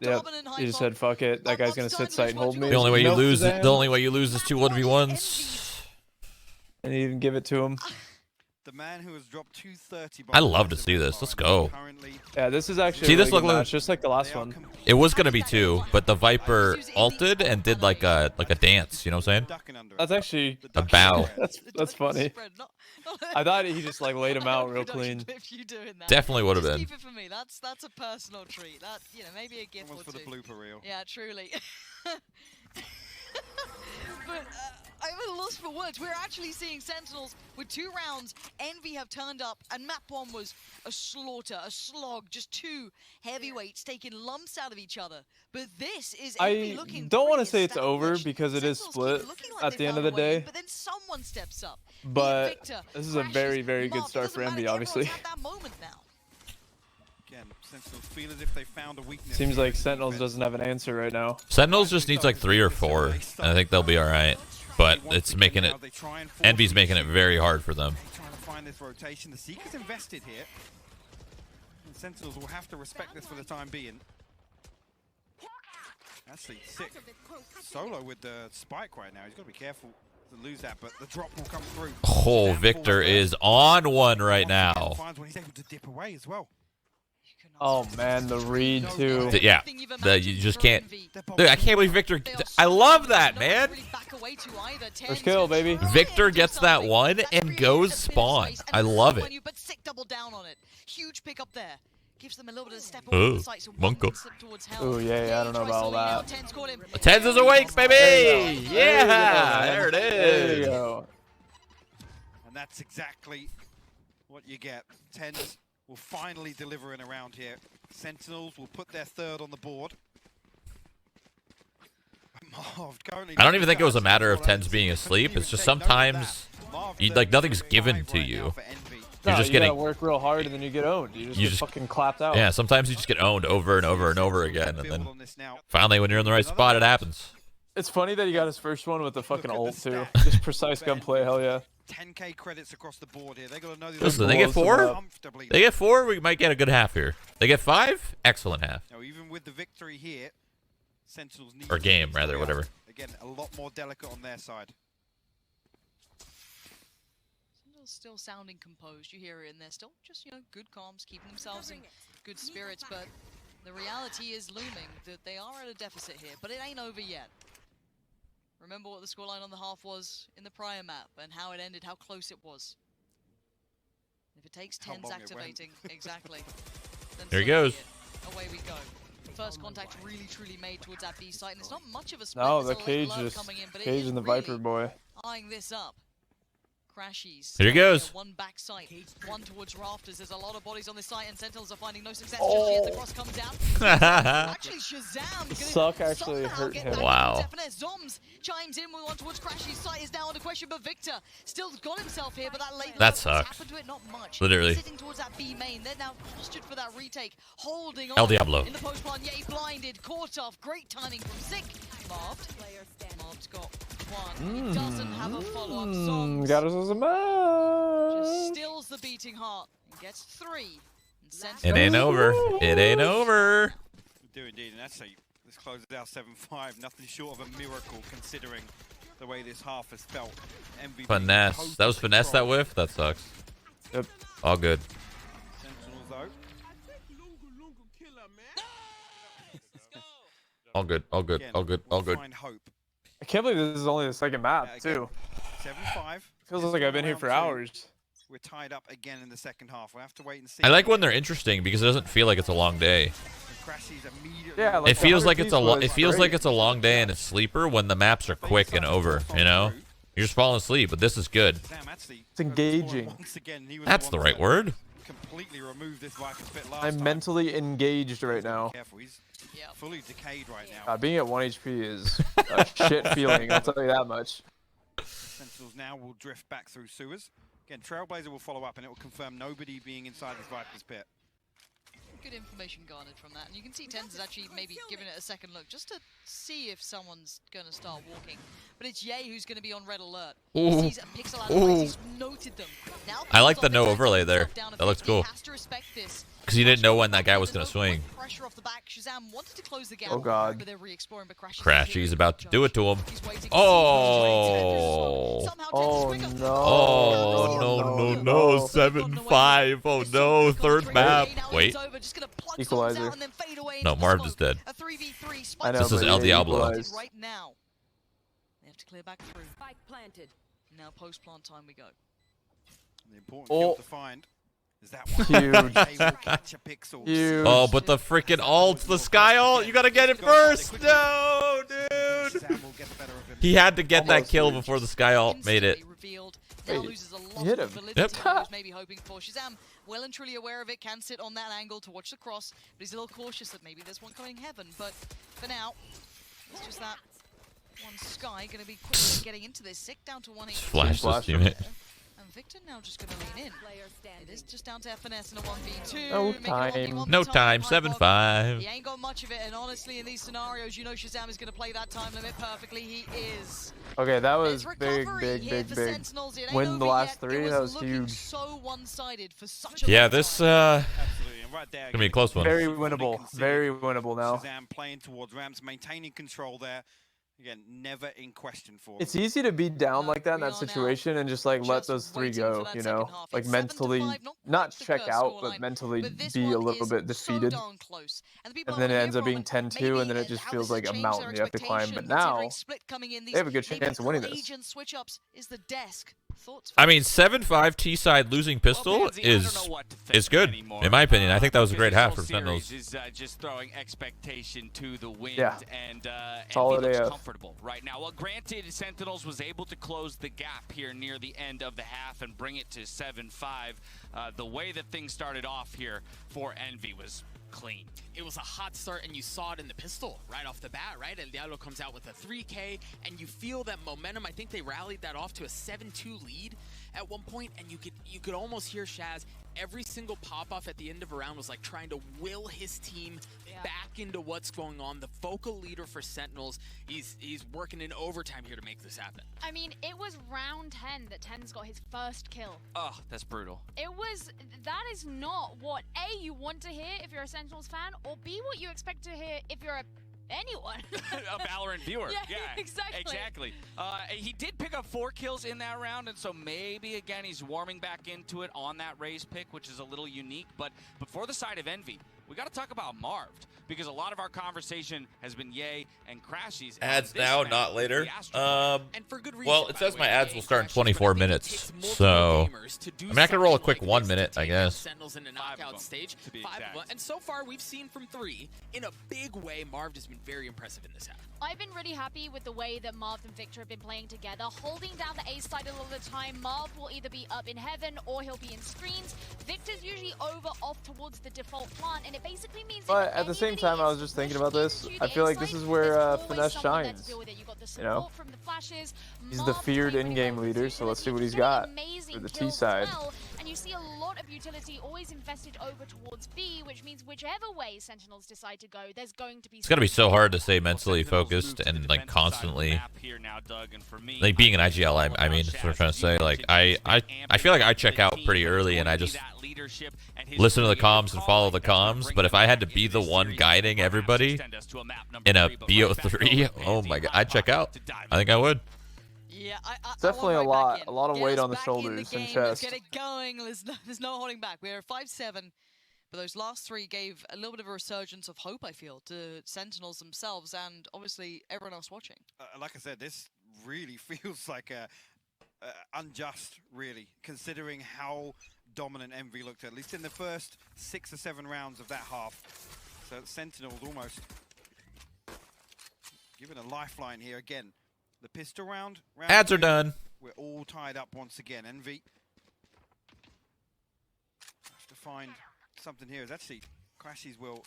[SPEAKER 4] Yep. He just said, "Fuck it. That guy's gonna sit sight and hold me."
[SPEAKER 3] The only way you lose, the only way you lose is 2 1v1s.
[SPEAKER 4] And he didn't give it to him.
[SPEAKER 5] The man who has dropped 230.
[SPEAKER 3] I love to see this. Let's go.
[SPEAKER 4] Yeah, this is actually
[SPEAKER 3] See,
[SPEAKER 4] a
[SPEAKER 3] this
[SPEAKER 4] really good
[SPEAKER 3] look like
[SPEAKER 4] match, just like the last one.
[SPEAKER 3] It was gonna be 2, but the Viper ulted and did like a dance. You know what I'm saying?
[SPEAKER 4] That's actually
[SPEAKER 3] A bow.
[SPEAKER 4] that's funny. I thought he just like laid him out real clean.
[SPEAKER 3] Definitely would have been.
[SPEAKER 2] Keep it for me. That's a personal treat. That, you know, maybe a gift or
[SPEAKER 5] for
[SPEAKER 2] two.
[SPEAKER 5] the blooper reel.
[SPEAKER 2] Yeah, truly. But I'm at a loss for words. We're actually seeing Sentinels with 2 rounds. Envy have turned up, and map 1 was a slaughter, a slog. Just 2 heavyweights taking lumps out of each other. But this is Envy looking.
[SPEAKER 4] I don't want to say it's over because it is split at the end of the day.
[SPEAKER 2] But then someone steps up.
[SPEAKER 4] But this is a very, very good start for Envy, obviously.
[SPEAKER 2] At that moment now.
[SPEAKER 5] Again, Sentinels feel as if they found a weakness.
[SPEAKER 4] Seems like Sentinels doesn't have an answer right now.
[SPEAKER 3] Sentinels just needs like 3 or 4, and I think they'll be all right. But it's making it. Envy's making it very hard for them.
[SPEAKER 5] Trying to find this rotation. The Seeker's invested here. And Sentinels will have to respect this for the time being. Actually, sick. Solo with the spike right now. He's got to be careful to lose that, but the drop will come through.
[SPEAKER 3] Oh, Victor is on one right now.
[SPEAKER 5] Finds when he's able to dip away as well.
[SPEAKER 4] Oh man, the read too.
[SPEAKER 3] Yeah, you just can't. Dude, I can't believe Victor. I love that, man.
[SPEAKER 4] First kill, baby.
[SPEAKER 3] Victor gets that one and goes spawn. I love it.
[SPEAKER 2] But sick double down on it. Huge pick up there. Gives them a little bit of step over the site, so one can slip towards hell.
[SPEAKER 4] Oh yeah, I don't know about all that.
[SPEAKER 3] Tens is awake, baby. Yeah, there it
[SPEAKER 4] There you
[SPEAKER 3] is.
[SPEAKER 4] go.
[SPEAKER 5] And that's exactly what you get. Tens will finally deliver in a round here. Sentinels will put their 3rd on the board.
[SPEAKER 3] I don't even think it was a matter of Tens being asleep. It's just sometimes nothing's given to you. You're just getting
[SPEAKER 4] gotta work real hard and then you get owned. You just get fucking clapped out.
[SPEAKER 3] Yeah, sometimes you just get owned over and over and over again, and then finally, when you're in the right spot, it happens.
[SPEAKER 4] It's funny that he got his first one with the fucking ult too. Just precise gunplay, hell yeah.
[SPEAKER 5] 10k credits across the board here. They gotta know
[SPEAKER 3] Listen, they get 4. They get 4. We might get a good half here. They get 5. Excellent half.
[SPEAKER 5] Now, even with the victory here, Sentinels need
[SPEAKER 3] Or game rather, whatever.
[SPEAKER 5] Again, a lot more delicate on their side.
[SPEAKER 2] Sentinels still sounding composed. You hear it, and they're still just, you know, good comms, keeping themselves in good spirits. But the reality is looming that they are at a deficit here. But it ain't over yet. Remember what the scoreline on the half was in the prior map and how it ended, how close it was. If it takes Tens activating, exactly. Then
[SPEAKER 3] There he goes.
[SPEAKER 2] Away we go. First contact really truly made towards that B site, and it's not much of a split.
[SPEAKER 4] No, the cage is Cage and the Viper boy.
[SPEAKER 2] Eyeing this up. Crashies.
[SPEAKER 3] Here he goes.
[SPEAKER 2] One back site, one towards rafters. There's a lot of bodies on this site, and Sentinels are finding no success just yet. The cross comes down. Actually, Shazam
[SPEAKER 4] Suck actually hurt him.
[SPEAKER 3] Wow.
[SPEAKER 2] Zoms chimes in with one towards Crashy's site is now under question, but Victor still got himself here, but that late
[SPEAKER 3] that sucks.
[SPEAKER 2] happened to it not much.
[SPEAKER 3] Literally.
[SPEAKER 2] Sitting towards that B main. They're now postured for that retake, holding on.
[SPEAKER 3] El Diablo.
[SPEAKER 2] In the post plan, yeah, blinded, caught off. Great timing from Sick. Marv's got one. He doesn't have a follow-up. Zoms
[SPEAKER 4] Got us a match.
[SPEAKER 2] just stills the beating heart and gets 3.
[SPEAKER 3] It ain't over. It ain't over.
[SPEAKER 5] We do indeed, and that's this closes out 7-5. Nothing short of a miracle considering the way this half has felt. MVP
[SPEAKER 3] Finesse. That was finesse, that whiff? That sucks.
[SPEAKER 4] Yep.
[SPEAKER 3] All good.
[SPEAKER 5] Sentinels though.
[SPEAKER 3] All good. All good. All good. All good.
[SPEAKER 5] Find hope.
[SPEAKER 4] I can't believe this is only the second map too.
[SPEAKER 5] 7-5.
[SPEAKER 4] Feels like I've been here for hours.
[SPEAKER 5] We're tied up again in the second half. We'll have to wait and see.
[SPEAKER 3] I like when they're interesting because it doesn't feel like it's a long day.
[SPEAKER 4] Yeah, like
[SPEAKER 3] It feels like it's a long day and it's sleeper when the maps are quick and over. You know, you're just falling asleep, but this is good.
[SPEAKER 4] It's engaging.
[SPEAKER 3] That's the right word.
[SPEAKER 5] Completely removed this Viper spit last
[SPEAKER 4] I'm
[SPEAKER 5] time.
[SPEAKER 4] mentally engaged right now.
[SPEAKER 5] Careful, he's fully decayed right now.
[SPEAKER 4] Being at 1 HP is a shit feeling, I'll tell you that much.
[SPEAKER 5] Sentinels now will drift back through sewers. Again, Trailblazer will follow up and it will confirm nobody being inside this Viper's pit.
[SPEAKER 2] Good information garnered from that, and you can see Tens is actually maybe giving it a second look just to see if someone's going to start walking. But it's Ye who's going to be on red alert.
[SPEAKER 3] Ooh.
[SPEAKER 2] Sees a pixel out of place, he's noted them. Now
[SPEAKER 3] I like the no overlay there. That looks cool. Because you didn't know when that guy was going to swing.
[SPEAKER 2] Pressure off the back. Shazam wanted to close the gap,
[SPEAKER 4] oh god.
[SPEAKER 2] but they're re-exploring, but
[SPEAKER 3] Crashy's about to do it to him. Oh.
[SPEAKER 4] Oh no.
[SPEAKER 3] Oh, no, Oh no, 7-5. Oh no, third map. Wait.
[SPEAKER 4] Equalizer.
[SPEAKER 3] No, Marv is dead.
[SPEAKER 4] I know,
[SPEAKER 3] This is El Diablo.
[SPEAKER 2] Right now. They have to clear back through.
[SPEAKER 6] Spike planted.
[SPEAKER 2] Now post-plant time we go.
[SPEAKER 5] The important kill to find is that one.
[SPEAKER 4] Huge. Huge.
[SPEAKER 3] Oh, but the freaking ult, the sky ult, you gotta get it first. No, dude. He had to get that kill before the sky ult made it.
[SPEAKER 2] Now loses a lot
[SPEAKER 4] hit
[SPEAKER 2] of
[SPEAKER 4] him.
[SPEAKER 2] validity he was maybe hoping for. Shazam, well and truly aware of it, can sit on that angle to watch the cross, but he's a little cautious that maybe there's one coming heaven. But for now, it's just that one Sky going to be quickly getting into this. Sick down to 1
[SPEAKER 3] Flash this teammate.
[SPEAKER 2] And Victor now just going to lean in. It is just down to finesse in a 1v2.
[SPEAKER 4] No time.
[SPEAKER 3] No time, 7-5.
[SPEAKER 2] He ain't got much of it, and honestly, in these scenarios, you know Shazam is going to play that time limit perfectly. He is.
[SPEAKER 4] Okay, that was big. Win the last 3, that was huge.
[SPEAKER 2] So one-sided for such a
[SPEAKER 3] Yeah, this gonna be a close one.
[SPEAKER 4] Very winnable. Very winnable now.
[SPEAKER 5] Shazam playing towards ramps, maintaining control there. Again, never in question for
[SPEAKER 4] It's easy to be down like that in that situation and just like let those 3 go, you know? Like mentally, not check out, but mentally be a little bit defeated. And then it ends up being 10-2, and then it just feels like a mountain you have to climb. But now, they have a good chance of winning this.
[SPEAKER 3] I mean, 7-5 T-side losing pistol is good, in my opinion. I think that was a great half from Sentinels.
[SPEAKER 1] Is just throwing expectation to the wind,
[SPEAKER 4] Yeah.
[SPEAKER 1] and
[SPEAKER 4] Solid
[SPEAKER 1] looks
[SPEAKER 4] AF.
[SPEAKER 1] comfortable right now. Well, granted, Sentinels was able to close the gap here near the end of the half and bring it to 7-5. The way that things started off here for Envy was clean.
[SPEAKER 7] It was a hot start, and you saw it in the pistol right off the bat, right? El Diablo comes out with a 3K, and you feel that momentum. I think they rallied that off to a 7-2 lead at one point, and you could almost hear Shaz. Every single pop-off at the end of a round was like trying to will his team back into what's going on. The vocal leader for Sentinels, he's working in overtime here to make this happen.
[SPEAKER 8] I mean, it was round 10 that Ten's got his first kill.
[SPEAKER 1] Oh, that's brutal.
[SPEAKER 8] That is not what A, you want to hear if you're a Sentinels fan, or B, what you expect to hear if you're anyone.
[SPEAKER 1] A Valorant viewer.
[SPEAKER 8] Yeah, exactly.
[SPEAKER 1] He did pick up 4 kills in that round, and so maybe, again, he's warming back into it on that raise pick, which is a little unique. But for the side of Envy, we got to talk about Marv, because a lot of our conversation has been Ye and Crashies.
[SPEAKER 3] Ads now, not later.
[SPEAKER 7] And for good reason,
[SPEAKER 3] well, it says my ads will start in 24 minutes, so I'm not gonna roll a quick 1 minute, I guess.
[SPEAKER 7] Sentinels in a knockout stage, 5 of them, and so far we've seen from 3 in a big way. Marv has been very impressive in this half.
[SPEAKER 8] I've been really happy with the way that Marv and Victor have been playing together, holding down the A side a lot of the time. Marv will either be up in heaven or he'll be in screens. Victor's usually over off towards the default plant, and it basically means.
[SPEAKER 4] But at the same time, I was just thinking about this. I feel like this is where Finesse shines. You know, he's the feared in-game leader, so let's see what he's got for the T side.
[SPEAKER 8] And you see a lot of utility always invested over towards B, which means whichever way Sentinels decide to go, there's going to be.
[SPEAKER 3] It's gonna be so hard to stay mentally focused and like constantly, like being an IGL. I mean, that's what I'm trying to say. Like I feel like I check out pretty early and I just listen to the comms and follow the comms. But if I had to be the one guiding everybody in a BO3, oh my god, I'd check out. I think I would.
[SPEAKER 2] Yeah,
[SPEAKER 4] definitely a lot of weight on the shoulders and chest.
[SPEAKER 2] Let's get it going. There's no holding back. We're 5-7, but those last 3 gave a little bit of a resurgence of hope, I feel, to Sentinels themselves and obviously everyone else watching.
[SPEAKER 5] Like I said, this really feels like unjust, really, considering how dominant Envy looked, at least in the first 6 or 7 rounds of that half. So Sentinels almost given a lifeline here again. The pistol round
[SPEAKER 3] ads are done.
[SPEAKER 5] We're all tied up once again. Envy has to find something here. Is actually Crashies will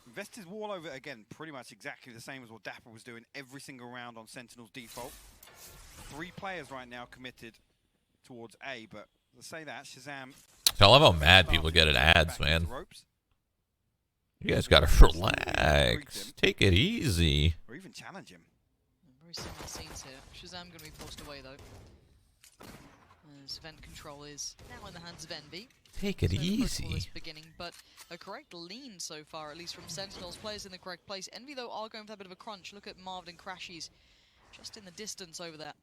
[SPEAKER 5] invest his wall over again, pretty much exactly the same as what Dapper was doing every single round on Sentinel's default. 3 players right now committed towards A, but let's say that Shazam.
[SPEAKER 3] I love how mad people get at ads, man. You guys gotta relax. Take it easy.
[SPEAKER 5] Or even challenge him.
[SPEAKER 2] Very similar scenes here. Shazam going to be forced away though. As event control is now in the hands of Envy.
[SPEAKER 3] Take it easy.
[SPEAKER 2] Beginning, but a correct lean so far, at least from Sentinels. Players in the correct place. Envy though are going for a bit of a crunch. Look at Marv and Crashies just in the distance over there,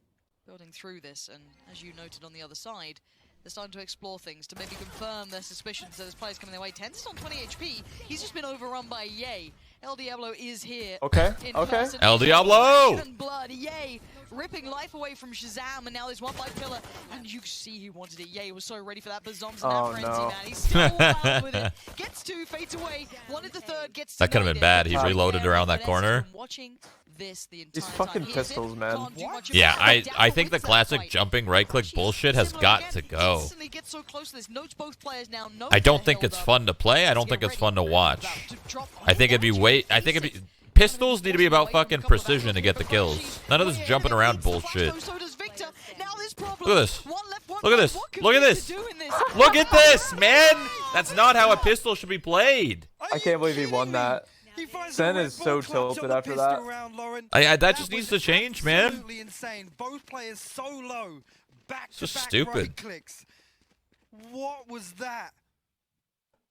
[SPEAKER 2] building through this. And as you noted on the other side, They're starting to explore things to maybe confirm their suspicions that this player's coming their way. Tenz is on 20 HP. He's just been overrun by Yay. El Diablo is here.
[SPEAKER 4] Okay,
[SPEAKER 2] In
[SPEAKER 4] okay.
[SPEAKER 2] person.
[SPEAKER 3] El Diablo!
[SPEAKER 2] Action and blood. Yay ripping life away from Shazam, and now there's one by Pillar, and you see he wanted it. Yay was so ready for that, but Zom's in that frenzy, man. He's still wild with it. Gets two, fades away. Wanted the third, gets
[SPEAKER 3] That could have been bad. He reloaded around that corner.
[SPEAKER 2] Watching this the entire
[SPEAKER 4] These fucking
[SPEAKER 2] time.
[SPEAKER 4] pistols, man.
[SPEAKER 3] Yeah, I think the classic jumping right-click bullshit has got to go.
[SPEAKER 2] So close to this. Notes both players now.
[SPEAKER 3] I don't think it's fun to play. I don't think it's fun to watch. I think it'd be pistols need to be about fucking precision to get the kills. None of this jumping around bullshit. Look at this. Look at this. Look at this. Look at this, man. That's not how a pistol should be played.
[SPEAKER 4] I can't believe he won that. Sen is so tilted after that.
[SPEAKER 3] That just needs to change, man.
[SPEAKER 5] Absolutely insane. Both players so low. Back
[SPEAKER 3] It's
[SPEAKER 5] to
[SPEAKER 3] just
[SPEAKER 5] back
[SPEAKER 3] stupid.
[SPEAKER 5] right clicks. What was that?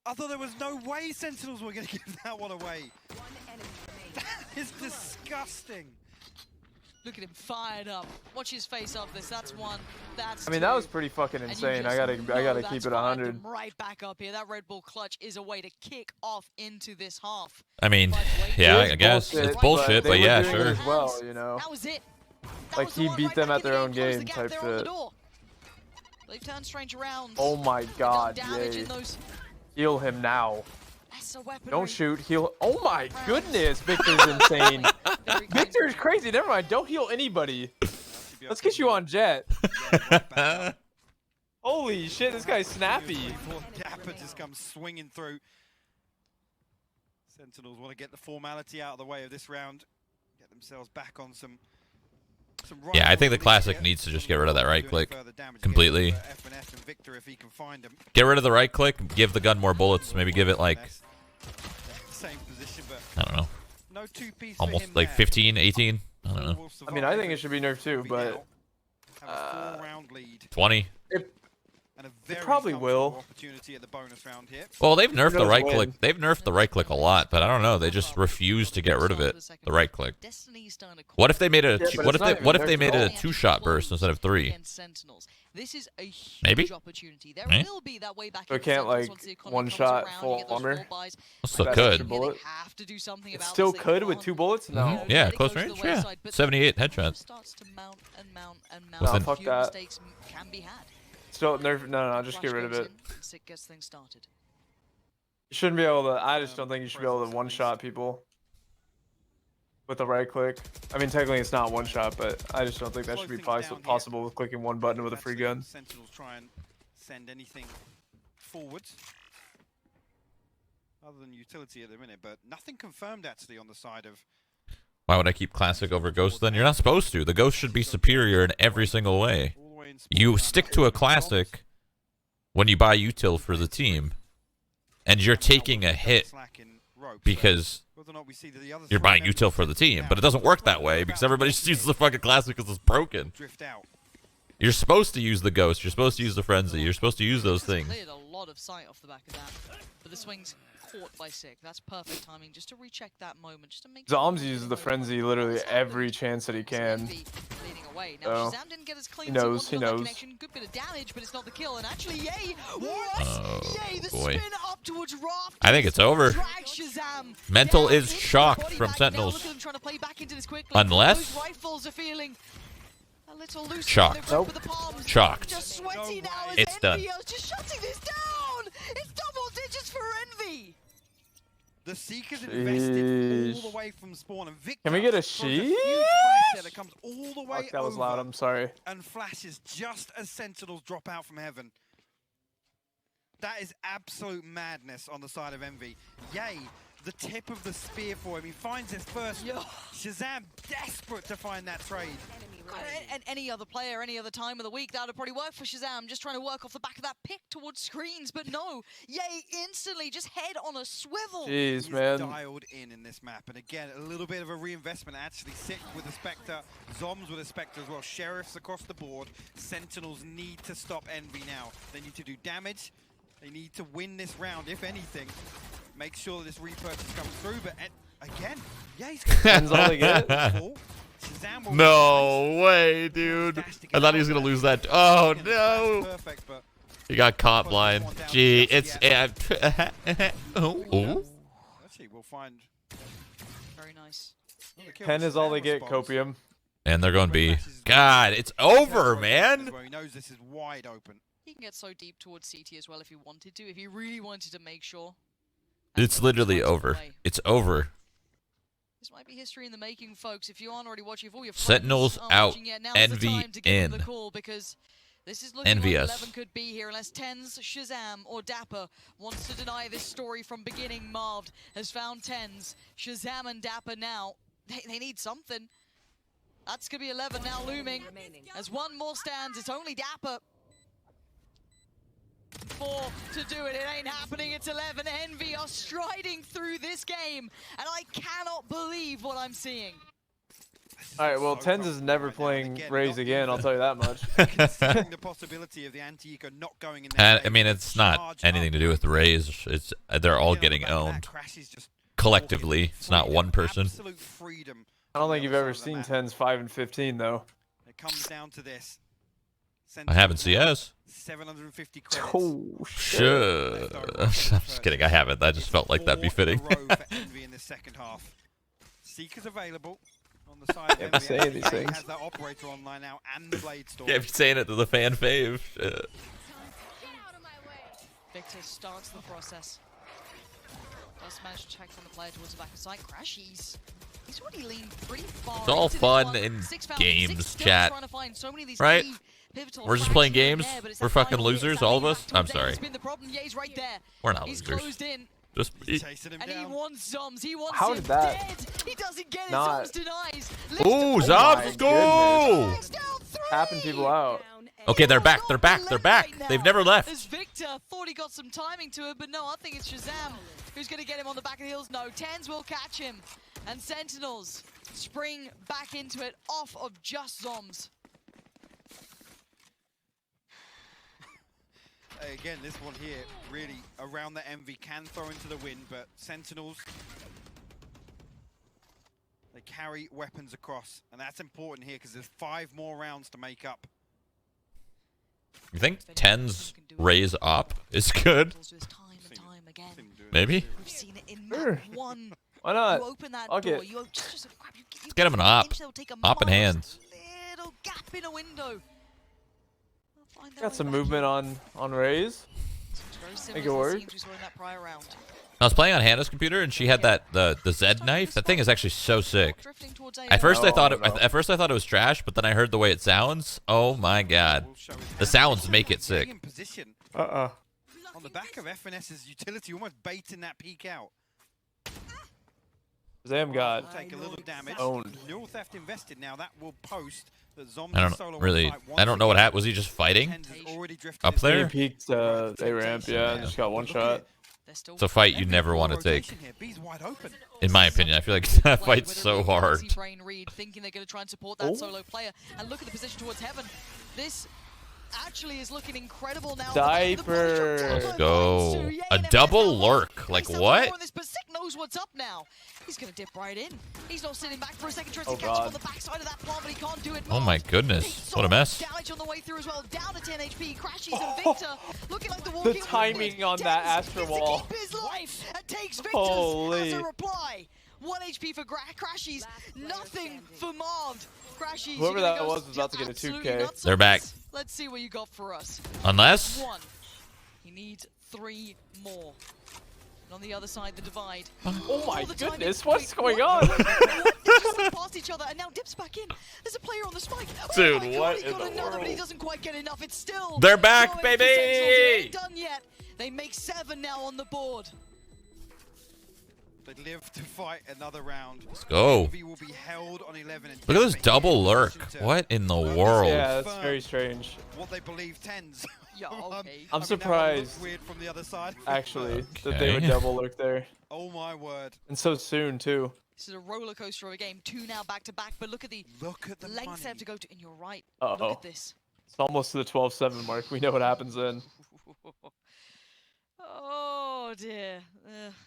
[SPEAKER 5] I thought there was no way Sentinels were going to give that one away. That is disgusting.
[SPEAKER 2] Look at him fired up. Watch his face off this. That's one. That's
[SPEAKER 4] I mean,
[SPEAKER 2] two.
[SPEAKER 4] that was pretty fucking insane. I gotta keep it 100.
[SPEAKER 2] Right back up here. That Red Bull clutch is a way to kick off into this half.
[SPEAKER 3] I mean, yeah, I guess it's bullshit, but yeah,
[SPEAKER 4] they were doing it
[SPEAKER 3] sure.
[SPEAKER 4] as well, you know.
[SPEAKER 2] That was it. That
[SPEAKER 4] Like
[SPEAKER 2] was the
[SPEAKER 4] he
[SPEAKER 2] one
[SPEAKER 4] beat
[SPEAKER 2] right
[SPEAKER 4] them
[SPEAKER 2] back
[SPEAKER 4] at their
[SPEAKER 2] in the
[SPEAKER 4] own
[SPEAKER 2] Close the
[SPEAKER 4] game
[SPEAKER 2] gap
[SPEAKER 4] type
[SPEAKER 2] there on the
[SPEAKER 4] shit.
[SPEAKER 2] door. They've turned strange around.
[SPEAKER 4] Oh my god,
[SPEAKER 2] Damage
[SPEAKER 4] yay.
[SPEAKER 2] in those
[SPEAKER 4] Heal him now.
[SPEAKER 2] lesser weaponry.
[SPEAKER 4] Don't shoot, heal. Oh my goodness, Victor's insane. Victor's crazy. Never mind, don't heal anybody. Let's get you on Jet. Holy shit, this guy's snappy.
[SPEAKER 5] Dapper just comes swinging through. Sentinels want to get the formality out of the way of this round. Get themselves back on some
[SPEAKER 3] Yeah, I think the classic needs to just get rid of that right click completely. Get rid of the right click, give the gun more bullets, maybe give it like,
[SPEAKER 5] Same position, but
[SPEAKER 3] I don't know,
[SPEAKER 5] no two-piece
[SPEAKER 3] almost like 15, 18, I don't know,
[SPEAKER 4] I mean, I think it should be nerfed too, but
[SPEAKER 3] 20.
[SPEAKER 5] And a
[SPEAKER 4] It
[SPEAKER 5] very
[SPEAKER 4] probably will.
[SPEAKER 5] comfortable opportunity at the bonus round here.
[SPEAKER 3] Well, they've nerfed the
[SPEAKER 4] knows
[SPEAKER 3] right
[SPEAKER 4] when?
[SPEAKER 3] click. They've nerfed the right click a lot, but I don't know. They just refuse to get rid of it. The right click. What if they made it?
[SPEAKER 4] Yeah, but
[SPEAKER 3] What
[SPEAKER 4] it's
[SPEAKER 3] if they?
[SPEAKER 4] not
[SPEAKER 3] What
[SPEAKER 4] even
[SPEAKER 3] if they
[SPEAKER 4] nerfed
[SPEAKER 3] made
[SPEAKER 4] at
[SPEAKER 3] it a
[SPEAKER 4] all.
[SPEAKER 3] two-shot burst instead of 3?
[SPEAKER 2] This is a huge
[SPEAKER 3] Maybe?
[SPEAKER 2] opportunity. There
[SPEAKER 3] Eh?
[SPEAKER 2] will be that way back.
[SPEAKER 4] So
[SPEAKER 2] in
[SPEAKER 4] it can't,
[SPEAKER 2] Sentinels
[SPEAKER 4] like,
[SPEAKER 2] once the economy
[SPEAKER 4] one
[SPEAKER 2] comes
[SPEAKER 4] shot
[SPEAKER 2] around,
[SPEAKER 4] full
[SPEAKER 2] you get those
[SPEAKER 4] armor?
[SPEAKER 2] full buys.
[SPEAKER 3] Still
[SPEAKER 4] That's
[SPEAKER 3] could.
[SPEAKER 4] extra bullet.
[SPEAKER 2] They have to do something
[SPEAKER 4] It
[SPEAKER 2] about
[SPEAKER 4] still
[SPEAKER 2] this. They
[SPEAKER 4] could with
[SPEAKER 2] can't
[SPEAKER 4] 2 bullets? No.
[SPEAKER 3] Mhm. Yeah,
[SPEAKER 2] let it
[SPEAKER 3] close
[SPEAKER 2] go to the
[SPEAKER 3] range. Yeah,
[SPEAKER 2] wayside, but
[SPEAKER 3] 78
[SPEAKER 2] it
[SPEAKER 3] headshot.
[SPEAKER 2] starts to mount and mount and mount.
[SPEAKER 3] Nah,
[SPEAKER 4] fuck
[SPEAKER 2] Few
[SPEAKER 4] that.
[SPEAKER 2] mistakes can be had.
[SPEAKER 4] Still nerf. No, just get
[SPEAKER 2] Flash
[SPEAKER 4] rid of
[SPEAKER 2] goes
[SPEAKER 4] it.
[SPEAKER 2] in, Sick gets things started.
[SPEAKER 4] You shouldn't be able to. I just don't think you should be able to one-shot people with the right click. I mean, technically it's not one-shot, but I just don't think that should be possible with clicking one button with a free gun.
[SPEAKER 5] Sentinels try and send anything forwards other than utility at the minute, but nothing confirmed actually on the side of.
[SPEAKER 3] Why would I keep classic over ghost then? You're not supposed to. The ghost should be superior in every single way.
[SPEAKER 5] All the way in
[SPEAKER 3] You
[SPEAKER 5] spawn.
[SPEAKER 3] stick to a classic when you buy util for the team, and you're taking a hit
[SPEAKER 5] Slack in ropes,
[SPEAKER 3] because
[SPEAKER 5] whether or not we see that the others
[SPEAKER 3] you're
[SPEAKER 5] try
[SPEAKER 3] buying
[SPEAKER 5] and
[SPEAKER 3] util for the team. But it doesn't work that way because everybody just uses the fucking classic because it's broken.
[SPEAKER 5] drift out.
[SPEAKER 3] You're supposed to use the ghost. You're supposed to use the frenzy. You're supposed to use those things.
[SPEAKER 2] Cleared a lot of sight off the back of that, but the swing's caught by Sick. That's perfect timing, just to recheck that moment, just to make.
[SPEAKER 4] Zoms uses the frenzy literally every chance that he can.
[SPEAKER 2] Leading away. Now,
[SPEAKER 4] So,
[SPEAKER 2] Shazam didn't get as clean
[SPEAKER 4] he
[SPEAKER 2] as
[SPEAKER 4] knows,
[SPEAKER 2] wanted on that
[SPEAKER 4] he knows.
[SPEAKER 2] connection. Good bit of damage, but it's not the kill. And actually, Yay! What?
[SPEAKER 3] Oh,
[SPEAKER 2] Yay! The
[SPEAKER 3] boy.
[SPEAKER 2] spin up towards Raft.
[SPEAKER 3] I think it's over.
[SPEAKER 2] Drag Shazam
[SPEAKER 3] Mental
[SPEAKER 2] down
[SPEAKER 3] is
[SPEAKER 2] into the
[SPEAKER 3] shocked
[SPEAKER 2] body
[SPEAKER 3] from
[SPEAKER 2] bag, and now
[SPEAKER 3] Sentinels.
[SPEAKER 2] look at them trying to play back into this quickly.
[SPEAKER 3] Unless-
[SPEAKER 2] Those rifles are feeling a little loose.
[SPEAKER 3] Shocked.
[SPEAKER 2] Nope. The palms.
[SPEAKER 3] Shocked.
[SPEAKER 2] Just sweaty now. As
[SPEAKER 3] It's done.
[SPEAKER 2] Envy is just shutting this down. It's double digits for Envy.
[SPEAKER 5] The Seekers invested all
[SPEAKER 4] Sheesh.
[SPEAKER 5] the way from spawn, and Victor
[SPEAKER 4] Can we get a
[SPEAKER 5] throws huge
[SPEAKER 4] sheesh?
[SPEAKER 5] flash there that comes all the way
[SPEAKER 4] Fuck, that was
[SPEAKER 5] over
[SPEAKER 4] loud. I'm sorry.
[SPEAKER 5] and flashes just as Sentinels drop out from heaven. That is absolute madness on the side of Envy. Yay, the tip of the spear for him. He finds his first.
[SPEAKER 2] Yo.
[SPEAKER 5] Shazam desperate to find that trade.
[SPEAKER 2] And any other player, any other time of the week, that would probably work for Shazam. Just trying to work off the back of that pick towards screens, but no. Yay, instantly, just head on a swivel.
[SPEAKER 4] Jeez,
[SPEAKER 5] He's
[SPEAKER 4] man.
[SPEAKER 5] dialed in this map, and again, a little bit of a reinvestment. Actually, Sick with the Spectre, Zoms with a Spectre as well. Sheriffs across the board. Sentinels need to stop Envy now. They need to do damage. They need to win this round, if anything. Make sure that this repurchase comes through, but again, yeah, he's going
[SPEAKER 4] Depends all they get.
[SPEAKER 5] Shazam will
[SPEAKER 3] No way, dude. I thought he was gonna lose that. Oh no.
[SPEAKER 5] Perfect, but
[SPEAKER 3] You got caught blind. Gee, it's... oh.
[SPEAKER 5] Actually, we'll find...
[SPEAKER 2] Very nice.
[SPEAKER 4] 10 is all they get, Copium.
[SPEAKER 3] And they're going B. God, it's over, man.
[SPEAKER 5] He knows this is wide open.
[SPEAKER 2] He can get so deep towards CT as well if he wanted to, if he really wanted to make sure.
[SPEAKER 3] It's literally over. It's over.
[SPEAKER 2] This might be history in the making, folks. If you aren't already watching, if all your
[SPEAKER 3] Sentinels out, Envy in.
[SPEAKER 2] Because this is looking
[SPEAKER 3] Envy
[SPEAKER 2] like
[SPEAKER 3] us.
[SPEAKER 2] 11 could be here unless TenZ, Shazam, or Dapper wants to deny this story from beginning. Marved has found TenZ, Shazam, and Dapper now. They need something. That's going to be 11 now looming. As one more stands, it's only Dapper. 4 to do it. It ain't happening. It's 11. Envy are striding through this game, and I cannot believe what I'm seeing.
[SPEAKER 4] All right, well, TenZ is never playing Raze again. I'll tell you that much.
[SPEAKER 5] Considering the possibility of the anti-eco not going in there.
[SPEAKER 3] I mean, it's not anything to do with Raze. It's they're all getting owned collectively. It's not one person.
[SPEAKER 5] Absolute freedom.
[SPEAKER 4] I don't think you've ever seen TenZ 5 and 15 though.
[SPEAKER 5] It comes down to this.
[SPEAKER 3] I haven't CS.
[SPEAKER 5] 750 credits.
[SPEAKER 4] Oh,
[SPEAKER 3] Sure. I'm just kidding. I haven't. I just felt like that'd be fitting.
[SPEAKER 5] Envy in the second half. Seekers available on the side of
[SPEAKER 4] Can't be saying these things.
[SPEAKER 5] Has that operator online now and the blade storm.
[SPEAKER 3] Can't be saying it to the fan fave.
[SPEAKER 2] Victor starts the process. Does manage to check from the player towards the back of sight. Crashies. He's already leaned pretty far.
[SPEAKER 3] It's all fun in games, chat. Right? We're just playing games. We're fucking losers, all of us. I'm sorry. We're not losers. Just
[SPEAKER 2] and he wants Zoms. He wants
[SPEAKER 4] How did that?
[SPEAKER 2] Dead. He doesn't get it.
[SPEAKER 4] Not...
[SPEAKER 2] Zoms denies.
[SPEAKER 3] Ooh, Zoms, let's go!
[SPEAKER 4] Tapping people out.
[SPEAKER 3] Okay, they're back. They're back. They're back. They've never left.
[SPEAKER 2] As Victor thought he got some timing to it, but no, I think it's Shazam who's going to get him on the back of the heels. No, TenZ will catch him. And Sentinels spring back into it off of just Zoms.
[SPEAKER 5] Again, this one here, really around the Envy, can throw into the wind, but Sentinels, they carry weapons across, and that's important here because there's 5 more rounds to make up.
[SPEAKER 3] You think TenZ raise up is good? Maybe?
[SPEAKER 2] We've seen it in map 1.
[SPEAKER 4] Why not?
[SPEAKER 2] You open that
[SPEAKER 4] I'll
[SPEAKER 2] door,
[SPEAKER 4] get...
[SPEAKER 2] Let's
[SPEAKER 3] get him an op. Op in hands.
[SPEAKER 2] Little gap in a window.
[SPEAKER 4] Got some movement on Raze. Make it work.
[SPEAKER 3] I was playing on Hannah's computer and she had the Z knife. That thing is actually so sick. At first I thought it was trash, but then I heard the way it sounds. Oh my god. The sounds make it sick.
[SPEAKER 4] On
[SPEAKER 5] the back of FNS's utility, almost baiting that peek out.
[SPEAKER 4] Zam got
[SPEAKER 5] take a little damage.
[SPEAKER 4] Owned.
[SPEAKER 5] Neural Theft invested now. That will post that Zombie
[SPEAKER 3] I don't know what happened. Was he just fighting up there?
[SPEAKER 4] He peeked A ramp, yeah, and just got one shot.
[SPEAKER 3] It's a fight you never want to take. In my opinion, I feel like that fight's so hard.
[SPEAKER 2] Thinking they're going to try and support that solo player, and look at the position towards Heaven. This actually is looking incredible now.
[SPEAKER 4] Diaper.
[SPEAKER 3] Let's go. A double lurk. Like what?
[SPEAKER 2] Sick knows what's up now. He's gonna dip right in. He's not sitting back for a second, tries to catch him on the backside of that plant, but he can't do it.
[SPEAKER 3] Oh my goodness. What a mess.
[SPEAKER 2] Damage on the way through as well. Down to 10 HP. Crashies and Victor looking like the
[SPEAKER 4] timing on that Astra wall.
[SPEAKER 2] His life and takes Victor's as a reply. 1 HP for Crashies. Nothing for Marved. Crashies.
[SPEAKER 4] Whoever that was about to get a 2K.
[SPEAKER 3] They're back.
[SPEAKER 2] Let's see what you got for us.
[SPEAKER 3] Unless
[SPEAKER 2] 1. He needs 3 more. And on the other side, the divide.
[SPEAKER 4] Oh my goodness, what's going on?
[SPEAKER 2] They just slip past each other, and now dips back in. There's a player on the spike.
[SPEAKER 3] Dude,
[SPEAKER 2] oh
[SPEAKER 3] what
[SPEAKER 2] God,
[SPEAKER 3] in the
[SPEAKER 2] another,
[SPEAKER 3] world?
[SPEAKER 2] But he doesn't quite get enough. It's still.
[SPEAKER 3] They're back, baby!
[SPEAKER 2] It ain't done yet. They make 7 now on the board.
[SPEAKER 5] They live to fight another round.
[SPEAKER 3] Let's go.
[SPEAKER 5] Will be held on 11 and
[SPEAKER 3] Look at this double lurk. What in the world?
[SPEAKER 4] Yeah, that's very strange.
[SPEAKER 5] What they believe TenZ.
[SPEAKER 2] Yeah, okay.
[SPEAKER 4] I'm surprised,
[SPEAKER 5] weird from the other side.
[SPEAKER 4] actually, that they would double lurk there.
[SPEAKER 5] Oh my word.
[SPEAKER 4] And so soon, too.
[SPEAKER 2] This is a roller coaster of a game. 2 now back to back, but look at the lengths they have to go to. And you're right. Look at this.
[SPEAKER 4] It's almost to the 12-7 mark. We know what happens then.
[SPEAKER 2] Oh dear.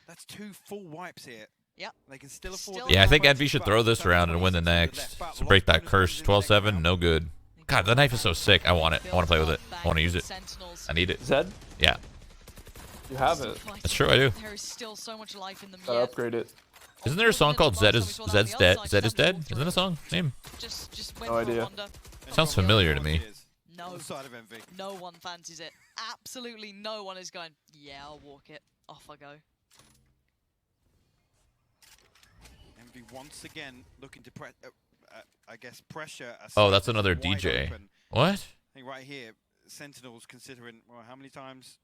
[SPEAKER 5] That's 2 full wipes here.
[SPEAKER 2] Yep.
[SPEAKER 5] They can still afford.
[SPEAKER 3] Yeah, I think Envy should throw this around and win the next. To break that curse. 12-7, no good. God, the knife is so sick. I want it. I want to play with it. I want to use it. I need it.
[SPEAKER 4] Zed?
[SPEAKER 3] Yeah.
[SPEAKER 4] You have it.
[SPEAKER 3] That's true, I do.
[SPEAKER 2] There is still so much life in them
[SPEAKER 4] Gotta
[SPEAKER 2] yet.
[SPEAKER 4] upgrade it.
[SPEAKER 3] Isn't there a song called Zed's Dead? Zed is Dead? Isn't that a song name?
[SPEAKER 2] Just
[SPEAKER 4] No idea.
[SPEAKER 3] Sounds familiar to me.
[SPEAKER 2] No.
[SPEAKER 5] Side of Envy.
[SPEAKER 2] No one fancies it. Absolutely no one is going, yeah, I'll walk it. Off I go.
[SPEAKER 5] Envy once again looking to I guess pressure.
[SPEAKER 3] Oh, that's another
[SPEAKER 5] wide
[SPEAKER 3] DJ.
[SPEAKER 5] open.
[SPEAKER 3] What?
[SPEAKER 5] I think right here, Sentinels considering, well, how many times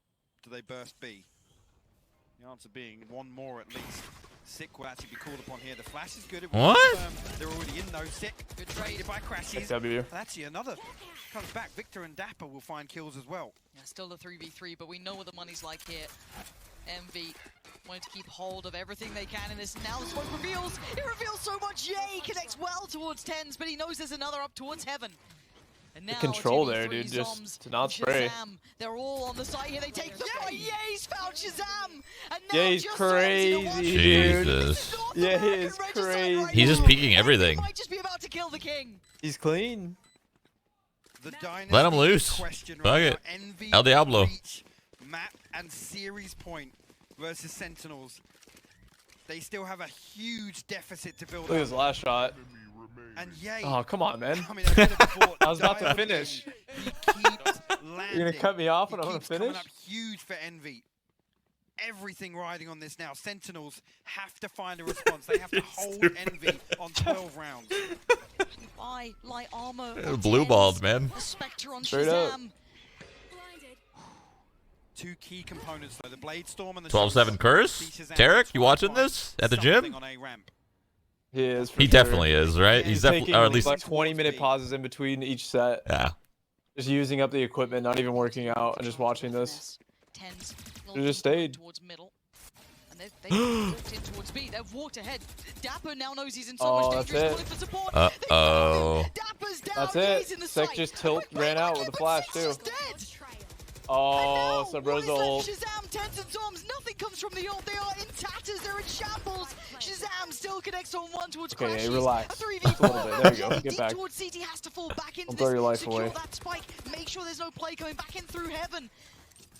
[SPEAKER 5] do they burst B? The answer being one more at least. Sick will actually be called upon here. The flash is good.
[SPEAKER 3] What?
[SPEAKER 5] They're already in though. Sick. Good traded by crashes.
[SPEAKER 4] W.
[SPEAKER 5] Actually, another comes back. Victor and Dapper will find kills as well.
[SPEAKER 2] Yeah, still the 3v3, but we know what the money's like here. MV wanting to keep hold of everything they can in this. Now the smoke reveals. It reveals so much. Yay! He connects well towards tens, but he knows there's another up towards heaven. And now
[SPEAKER 4] control
[SPEAKER 2] 2v3
[SPEAKER 4] there, dude.
[SPEAKER 2] Zombs
[SPEAKER 4] Just to not spray.
[SPEAKER 2] Shazam. They're all on the side here. They take the fight. Ye's found Shazam. And now
[SPEAKER 4] Ye's
[SPEAKER 2] just
[SPEAKER 4] crazy,
[SPEAKER 3] Jesus.
[SPEAKER 4] Yeah, he is crazy.
[SPEAKER 3] He's just peeking everything.
[SPEAKER 2] He might just be about to kill the king.
[SPEAKER 4] He's clean.
[SPEAKER 5] The
[SPEAKER 3] Let him loose.
[SPEAKER 5] question
[SPEAKER 3] Fuck
[SPEAKER 5] right
[SPEAKER 3] it.
[SPEAKER 5] now. Envy
[SPEAKER 3] El Diablo.
[SPEAKER 5] reach map and series point versus Sentinels. They still have a huge deficit to build
[SPEAKER 4] Look at his
[SPEAKER 5] up.
[SPEAKER 4] last shot.
[SPEAKER 5] And yay.
[SPEAKER 4] Oh, come on, man.
[SPEAKER 5] I mean, I said it before,
[SPEAKER 4] I was about to
[SPEAKER 5] Diablo,
[SPEAKER 4] finish.
[SPEAKER 5] He keeps landing.
[SPEAKER 4] You're gonna cut me off when
[SPEAKER 5] He
[SPEAKER 4] I want
[SPEAKER 5] keeps
[SPEAKER 4] to
[SPEAKER 5] coming
[SPEAKER 4] finish?
[SPEAKER 5] up huge for Envy. Everything riding on this now. Sentinels have to find a response. They have to hold Envy on 12 rounds.
[SPEAKER 2] Buy light armor.
[SPEAKER 3] Blue balled, man.
[SPEAKER 2] The Spectre on
[SPEAKER 4] Straight up.
[SPEAKER 2] Shazam.
[SPEAKER 5] Two key components though, the Blade Storm and the
[SPEAKER 3] 12-7 curse? Tarek, you watching this at the gym?
[SPEAKER 5] On A ramp.
[SPEAKER 4] He is. For
[SPEAKER 3] He
[SPEAKER 4] sure.
[SPEAKER 3] definitely is, right?
[SPEAKER 4] He's
[SPEAKER 3] He's definitely,
[SPEAKER 4] taking
[SPEAKER 3] or at least,
[SPEAKER 4] like 20-minute pauses in between each set.
[SPEAKER 3] yeah.
[SPEAKER 4] Just using up the equipment, not even working out, and just watching this.
[SPEAKER 2] Tens.
[SPEAKER 4] They just stayed.
[SPEAKER 2] Towards middle. And they've walked in towards B. They've walked ahead. Dapper now knows he's in so
[SPEAKER 4] Oh,
[SPEAKER 2] much
[SPEAKER 4] that's
[SPEAKER 2] danger. He's
[SPEAKER 4] it.
[SPEAKER 2] calling for support.
[SPEAKER 3] Uh-oh.
[SPEAKER 2] Dapper's down.
[SPEAKER 4] That's
[SPEAKER 2] He's
[SPEAKER 4] it.
[SPEAKER 2] in the
[SPEAKER 4] Sek
[SPEAKER 2] site.
[SPEAKER 4] just ran out with a flash, too.
[SPEAKER 2] He's dead.
[SPEAKER 4] Oh, so bro's ult.
[SPEAKER 2] Shazam, Tens and Zoms, nothing comes from the ult. They are in tatters, they're in shambles. Shazam still connects on one towards
[SPEAKER 4] Okay,
[SPEAKER 2] Crashes.
[SPEAKER 4] relax.
[SPEAKER 2] A 3v4.
[SPEAKER 4] Just a little bit. There you go. Get
[SPEAKER 2] Deep
[SPEAKER 4] back.
[SPEAKER 2] towards CT has to fall back into
[SPEAKER 4] Don't throw
[SPEAKER 2] this.
[SPEAKER 4] your life
[SPEAKER 2] Secure
[SPEAKER 4] away.
[SPEAKER 2] that spike. Make sure there's no play coming back in through heaven.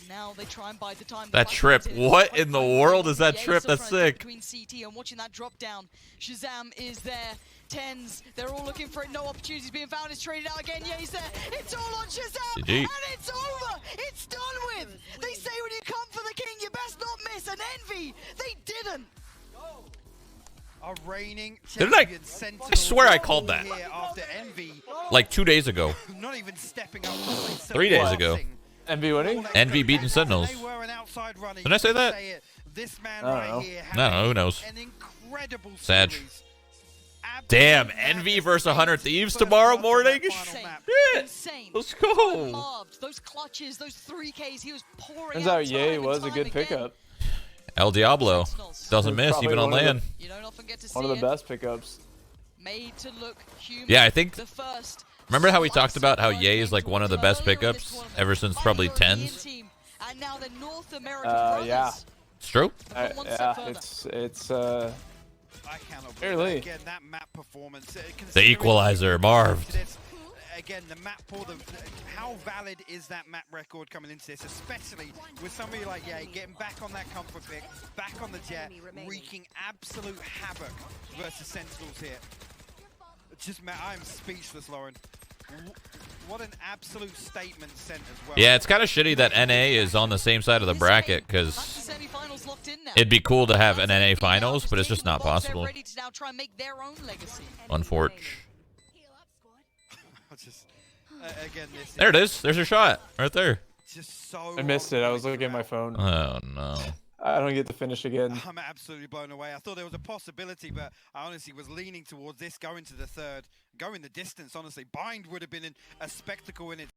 [SPEAKER 2] Now they try and bide the time.
[SPEAKER 3] That trip. What in the world is that trip? That's sick.
[SPEAKER 2] Between CT and watching that drop down. Shazam is there. Tens, they're all looking for it. No opportunities being found. It's traded out again. Yeah, he's there. It's all on Shazam.
[SPEAKER 3] GG.
[SPEAKER 2] And it's over. It's done with. They say when you come for the king, you best not miss. And Envy, they didn't.
[SPEAKER 5] A reigning
[SPEAKER 3] Didn't I?
[SPEAKER 5] champion Sentinels
[SPEAKER 3] I swear I called that.
[SPEAKER 5] here after Envy,
[SPEAKER 3] Like 2 days ago.
[SPEAKER 5] not even stepping up.
[SPEAKER 3] 3 days ago.
[SPEAKER 4] Envy winning?
[SPEAKER 3] Envy beating Sentinels.
[SPEAKER 5] They were an outside runner.
[SPEAKER 3] Didn't I say that?
[SPEAKER 5] This man
[SPEAKER 4] I don't
[SPEAKER 5] right
[SPEAKER 4] know.
[SPEAKER 5] here
[SPEAKER 3] I don't know, who knows?
[SPEAKER 5] an incredible
[SPEAKER 3] Sag.
[SPEAKER 5] series.
[SPEAKER 3] Damn,
[SPEAKER 5] Absolute
[SPEAKER 3] Envy
[SPEAKER 5] madness.
[SPEAKER 3] versus 100 Thieves
[SPEAKER 5] First
[SPEAKER 3] tomorrow
[SPEAKER 5] pass on
[SPEAKER 3] morning?
[SPEAKER 5] that final map.
[SPEAKER 3] Shit.
[SPEAKER 2] Insane.
[SPEAKER 3] Let's go.
[SPEAKER 2] Marved, those clutches, those 3Ks, he was pouring
[SPEAKER 4] Turns
[SPEAKER 2] out
[SPEAKER 4] out Ye
[SPEAKER 2] time
[SPEAKER 4] was
[SPEAKER 2] and
[SPEAKER 4] a
[SPEAKER 2] time
[SPEAKER 4] good
[SPEAKER 2] again.
[SPEAKER 4] pickup.
[SPEAKER 3] El Diablo.
[SPEAKER 2] Sentinels,
[SPEAKER 3] Doesn't miss,
[SPEAKER 4] Probably
[SPEAKER 3] even on
[SPEAKER 4] one of the-
[SPEAKER 3] land.
[SPEAKER 2] you don't often get to see
[SPEAKER 4] One of the
[SPEAKER 2] it.
[SPEAKER 4] best pickups.
[SPEAKER 2] Made to look human.
[SPEAKER 3] Yeah, I think.
[SPEAKER 2] The first
[SPEAKER 3] Remember how we talked
[SPEAKER 2] slice
[SPEAKER 3] about how
[SPEAKER 2] of
[SPEAKER 3] Ye is like one of the best
[SPEAKER 2] earlier in this
[SPEAKER 3] pickups
[SPEAKER 2] tournament
[SPEAKER 3] ever since
[SPEAKER 2] by the
[SPEAKER 3] probably
[SPEAKER 2] European
[SPEAKER 3] 10s?
[SPEAKER 2] team, and now the North American
[SPEAKER 4] Yeah.
[SPEAKER 2] brothers.
[SPEAKER 3] It's true.
[SPEAKER 2] have gone one step
[SPEAKER 4] Yeah,
[SPEAKER 2] further.
[SPEAKER 4] it's
[SPEAKER 5] I cannot believe
[SPEAKER 4] Barely.
[SPEAKER 5] it. Again, that map performance.
[SPEAKER 3] The
[SPEAKER 5] considering
[SPEAKER 3] equalizer, Marv.
[SPEAKER 5] this, again, the map for the how valid is that map record coming into this, especially with somebody like Ye getting back on that comfort pick, back on the jet, wreaking absolute havoc versus Sentinels here. Just, I'm speechless, Lauren. What an absolute statement sent as well.
[SPEAKER 3] Yeah, it's kind of shitty that NA is on the same side of the bracket because
[SPEAKER 2] That's the semifinals locked in now.
[SPEAKER 3] it'd be cool to have an NA finals, but it's just not
[SPEAKER 2] They're
[SPEAKER 3] possible.
[SPEAKER 2] ready to now try and make their own legacy.
[SPEAKER 3] Unfortunate.
[SPEAKER 5] Just, again, this
[SPEAKER 3] There it is. There's your shot. Right there.
[SPEAKER 5] just so
[SPEAKER 4] I missed it. I was
[SPEAKER 5] on
[SPEAKER 4] looking at my
[SPEAKER 5] throughout.
[SPEAKER 4] phone.
[SPEAKER 3] Oh, no.
[SPEAKER 4] I don't get to finish again.
[SPEAKER 5] I'm absolutely blown away. I thought there was a possibility, but I honestly was leaning towards this going to the third, going the distance, honestly. Bind would have been a spectacle in it.